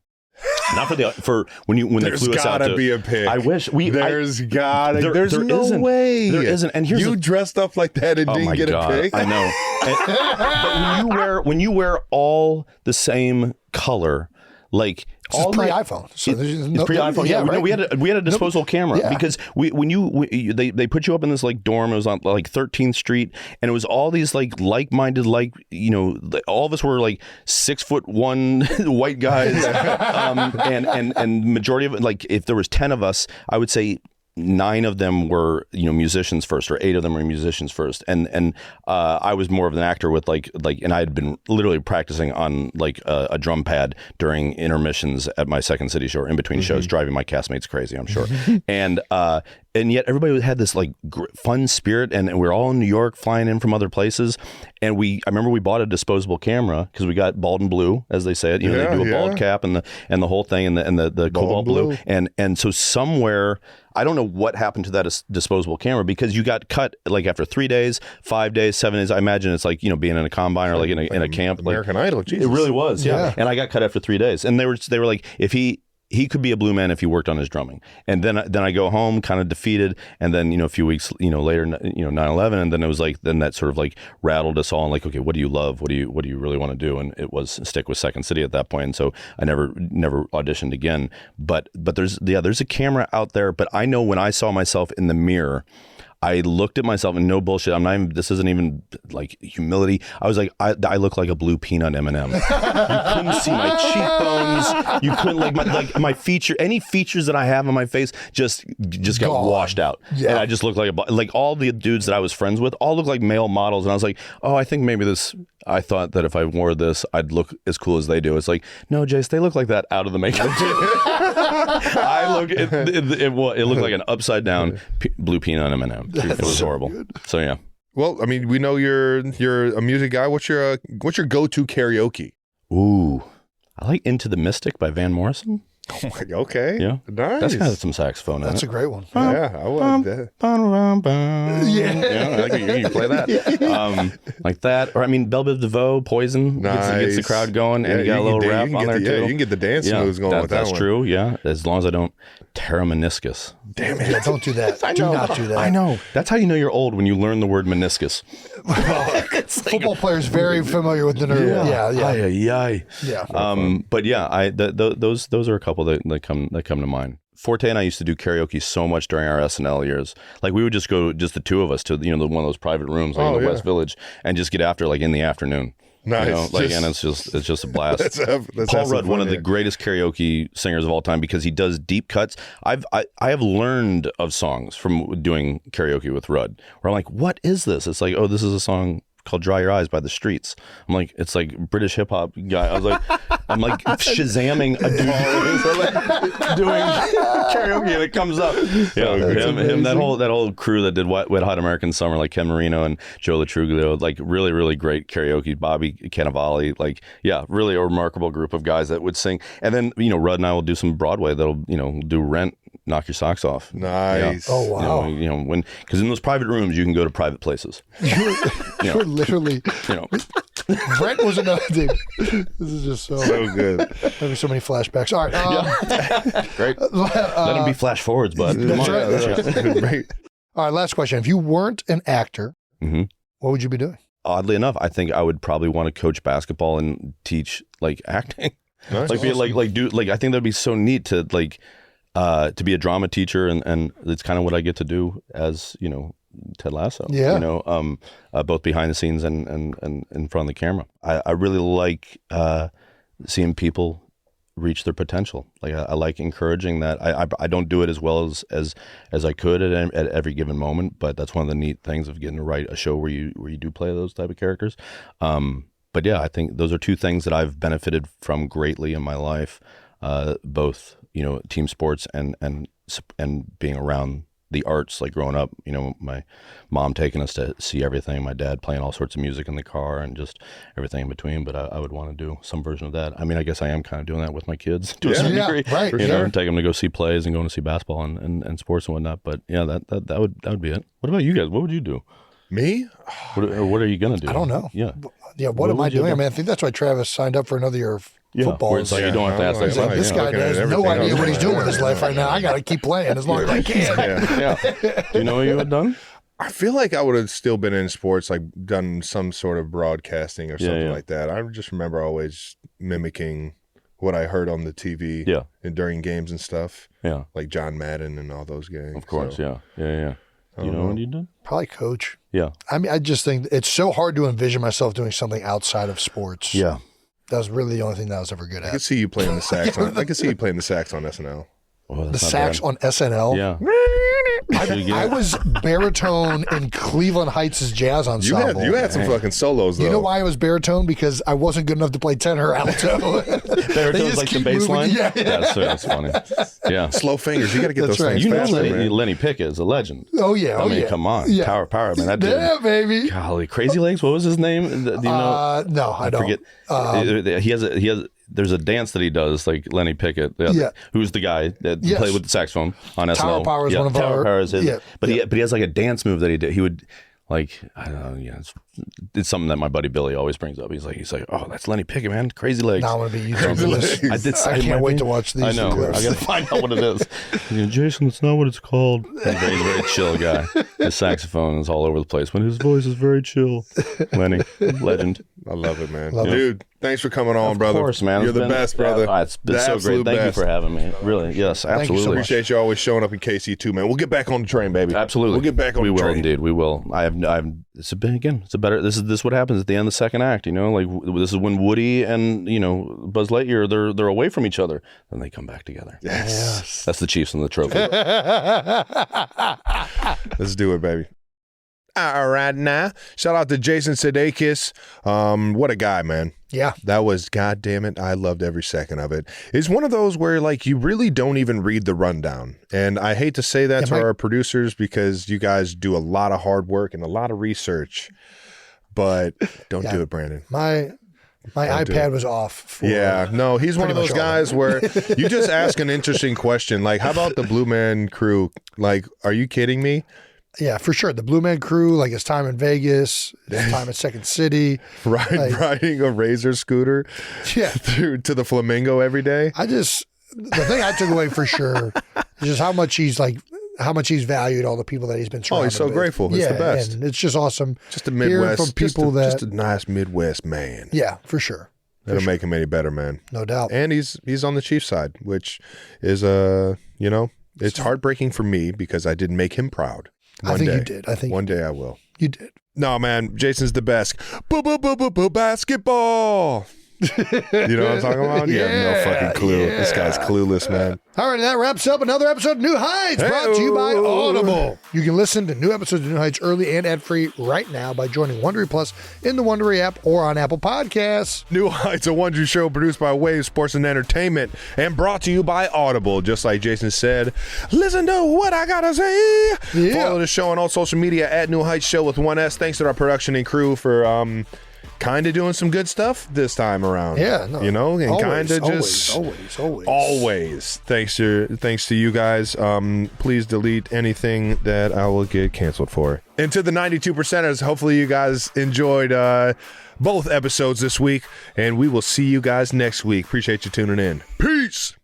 Not for when they flew us out. There's gotta be a pic. I wish There's no isn't. way. There isn't. And here's you dressed up like that and didn't get a pic. I know. But when you wear all the same color, like this is pre-iPhone. So it's pre-iPhone. Yeah, right? we had a disposable camera because they put you up in this like dorm. It was on like 13th Street, and it was all these like-minded all of us were like 6'1" white guys, and majority of it, like if there was 10 of us, I would say 9 of them were, musicians first, or 8 of them were musicians first. And I was more of an actor with and I had been literally practicing on like a drum pad during intermissions at my Second City show, or in between shows, driving my castmates crazy, I'm sure. And yet everybody had this like fun spirit, and we were all in New York, flying in from other places. And I remember we bought a disposable camera because we got bald and blue, as they say it. They do a bald cap and the whole thing, and the cobalt blue. And so somewhere, I don't know what happened to that disposable camera, because you got cut like after 3 days, 5 days, 7 days. I imagine it's like, being in a combine or like in a camp. American Idol, Jesus. It really was, yeah. And I got cut after 3 days. And they were like, if he could be a blue man if he worked on his drumming. And then I go home kind of defeated. And then, a few weeks, later, 9/11. And then it was like, then that sort of like rattled us all. And like, okay, what do you love? What do you really want to do? And it was stick with Second City at that point. And so I never auditioned again. But there's a camera out there. But I know when I saw myself in the mirror, I looked at myself, and no bullshit, this isn't even like humility. I was like, I look like a blue peanut M&M. You couldn't see my cheekbones. You couldn't my feature, any features that I have on my face just got washed out. Yeah. And I just looked like all the dudes that I was friends with all looked like male models. And I was like, oh, I think maybe I thought that if I wore this, I'd look as cool as they do. It's like, no, Jace, they look like that out of the makeup. It looked like an upside down blue peanut M&M. It was horrible. Good. So yeah. Well, I mean, we know you're a music guy. What's your go-to karaoke? Ooh, I like "Into the Mystic" by Van Morrison. Oh my, okay. Yeah. Nice. That's kind of some saxophone in it. That's a great one. Yeah, I like that. Yeah. You play that. Like that. Or, I mean, Belle Biv DeVoe, Poison, gets the crowd going, and you got a little rap on there, too. Yeah, you can get the dance moves going with that one. That's true, yeah. As long as I don't tear a meniscus. Damn it. Yeah, don't do that. Do not do that. I know. That's how you know you're old, when you learn the word meniscus. Football players very familiar with the nerve. Yeah. But yeah, those are a couple that come to mind. Forte and I used to do karaoke so much during our SNL years. Like, we would just go, just the two of us, to one of those private rooms in the West Village, and just get after in the afternoon. Nice. And it's just a blast. that's Paul Rudd, one of the greatest karaoke singers of all time, because he does deep cuts. I have learned of songs from doing karaoke with Rudd, where I'm like, what is this? It's like, oh, this is a song called "Dry Your Eyes" by The Streets. I'm like, it's like British hip hop guy. I was like, I'm like shazamming a dude doing karaoke, and it comes up. Yeah, him, that whole crew that did Wet Hot American Summer, like Ken Marino and Joe Latruglio, like really, really great karaoke. Bobby Cannavale, really a remarkable group of guys that would sing. And then Rudd and I will do some Broadway that'll do Rent, Knock Your Socks Off. Nice. Oh wow. Because in those private rooms you can go to private places. You're literally. Brent was another dude. This is just so good. Having so many flashbacks. All right. Great. Let them be flash forwards, bud. That's right. All right. Last question. If you weren't an actor, what would you be doing? Oddly enough, I think I would probably want to coach basketball and teach acting. Nice. I think that'd be so neat to be a drama teacher, and it's kind of what I get to do as Ted Lasso. Yeah. Both behind the scenes and in front of the camera. I really like seeing people reach their potential. I like encouraging that. I don't do it as well as I could at every given moment, but that's one of the neat things of getting to write a show where you do play those type of characters. But yeah, I think those are two things that I've benefited from greatly in my life, both team sports and being around the arts, like growing up, my mom taking us to see everything, my dad playing all sorts of music in the car, and just everything in between. But I would want to do some version of that. I mean, I guess I am kind of doing that with my kids to a certain degree, right? And take them to go see plays and going to see basketball and sports and whatnot. But yeah, that would be it. What about you guys? What would you do? Me? What are you gonna do? I don't know. Yeah. What am I doing? I mean, I think that's why Travis signed up for another year of football. Where it's like you don't have to ask that. This guy has no idea what he's doing with his life right now. I got to keep playing as long as I can. Do you know what you had done? I feel like I would have still been in sports, like done some sort of broadcasting or something like that. I just remember always mimicking what I heard on the TV and during games and stuff. Yeah. Like John Madden and all those games. Of course, yeah. You know what you done? Probably coach. Yeah. I mean, I just think it's so hard to envision myself doing something outside of sports. Yeah. That was really the only thing that I was ever good at. I could see you playing the sax. I could see you playing the sax on SNL. The sax on SNL? Yeah. I was baritone in Cleveland Heights' jazz ensemble. You had some fucking solos, though. You know why I was baritone? Because I wasn't good enough to play tenor or alto. Baritone's like the bass line? Yeah. That's funny. Yeah. Slow fingers. You got to get those right. things You know faster, man. Lenny Pickett is a legend. Oh, yeah. I mean, come on. Yeah. Power, man. That dude. Yeah, baby. Golly, Crazy Legs. What was his name? Do you know? No, I don't. Forget. He has. There's a dance that he does, like Lenny Pickett, who's the guy that played with the saxophone on SNL. Tower Power is one of Tower our. Power is his. Yeah, but he has like a dance move that he did. He would like, I don't know. Yeah, it's something that my buddy Billy always brings up. He's like, oh, that's Lenny Pickett, man. Crazy Legs. Now I'm gonna be using this. I can't wait to watch these. I know. Clips. I gotta find out what it is. Jason, that's not what it's called. He's a very, very chill guy. His saxophone is all over the place, but his voice is very chill. Lenny, legend. I love it, man. Love Dude, thanks for coming on, brother. Of course, man. You're the best, brother. It's been so great. Thank you for having me. Really, yes, absolutely. Thank you so much. Appreciate you always showing up in KC too, man. We'll get back on the train, baby. Absolutely, we'll get back on the train. We will indeed. We will. It's a bit again. It's a better. This is what happens at the end of the second act. You know, like this is when Woody and Buzz Lightyear they're away from each other, and they come back together. Yes. That's the Chiefs and the trophy. Let's do it, baby. All right, now. Shout out to Jason Sudeikis. What a guy, man. Yeah. That was, God damn it, I loved every second of it. It's one of those where, like, you really don't even read the rundown. And I hate to say that to our producers because you guys do a lot of hard work and a lot of research. But don't do it, Brandon. My iPad was off. No, he's one of those guys where you just ask an interesting question. Like, how about the Blue Man Crew? Like, are you kidding me? Yeah, for sure. The Blue Man Crew, like his time in Vegas, his time at Second City. Riding a Razor scooter to the Flamingo every day. The thing I took away for sure is just how much he's valued all the people that he's been surrounded with. He's so grateful. It's the best. And it's just awesome. Just a Midwest, from people just a nice Midwest man. Yeah, for sure. That'll make him any better, man. No doubt. And he's on the Chiefs side, which is it's heartbreaking for me because I didn't make him proud. I think you did. One day I will. You did. No, man, Jason's the best. Basketball. You know what I'm talking about? You have no fucking clue. This guy's clueless, man. All right, and that wraps up another episode of New Heights, brought to you by Audible. You can listen to new episodes of New Heights early and ad-free right now by joining Wondery Plus in the Wondery app or on Apple Podcasts. New Heights, a Wondery show produced by Wave Sports and Entertainment and brought to you by Audible. Just like Jason said, listen to what I gotta say. Yeah. Follow the show on all social media at New Heights Show with 1S. Thanks to our production and crew for kind of doing some good stuff this time around. Yeah, no, and kind of just always. Thanks to you guys. Please delete anything that I will get canceled for. And to the 92%ers, hopefully you guys enjoyed both episodes this week, and we will see you guys next week. Appreciate you tuning in. Peace.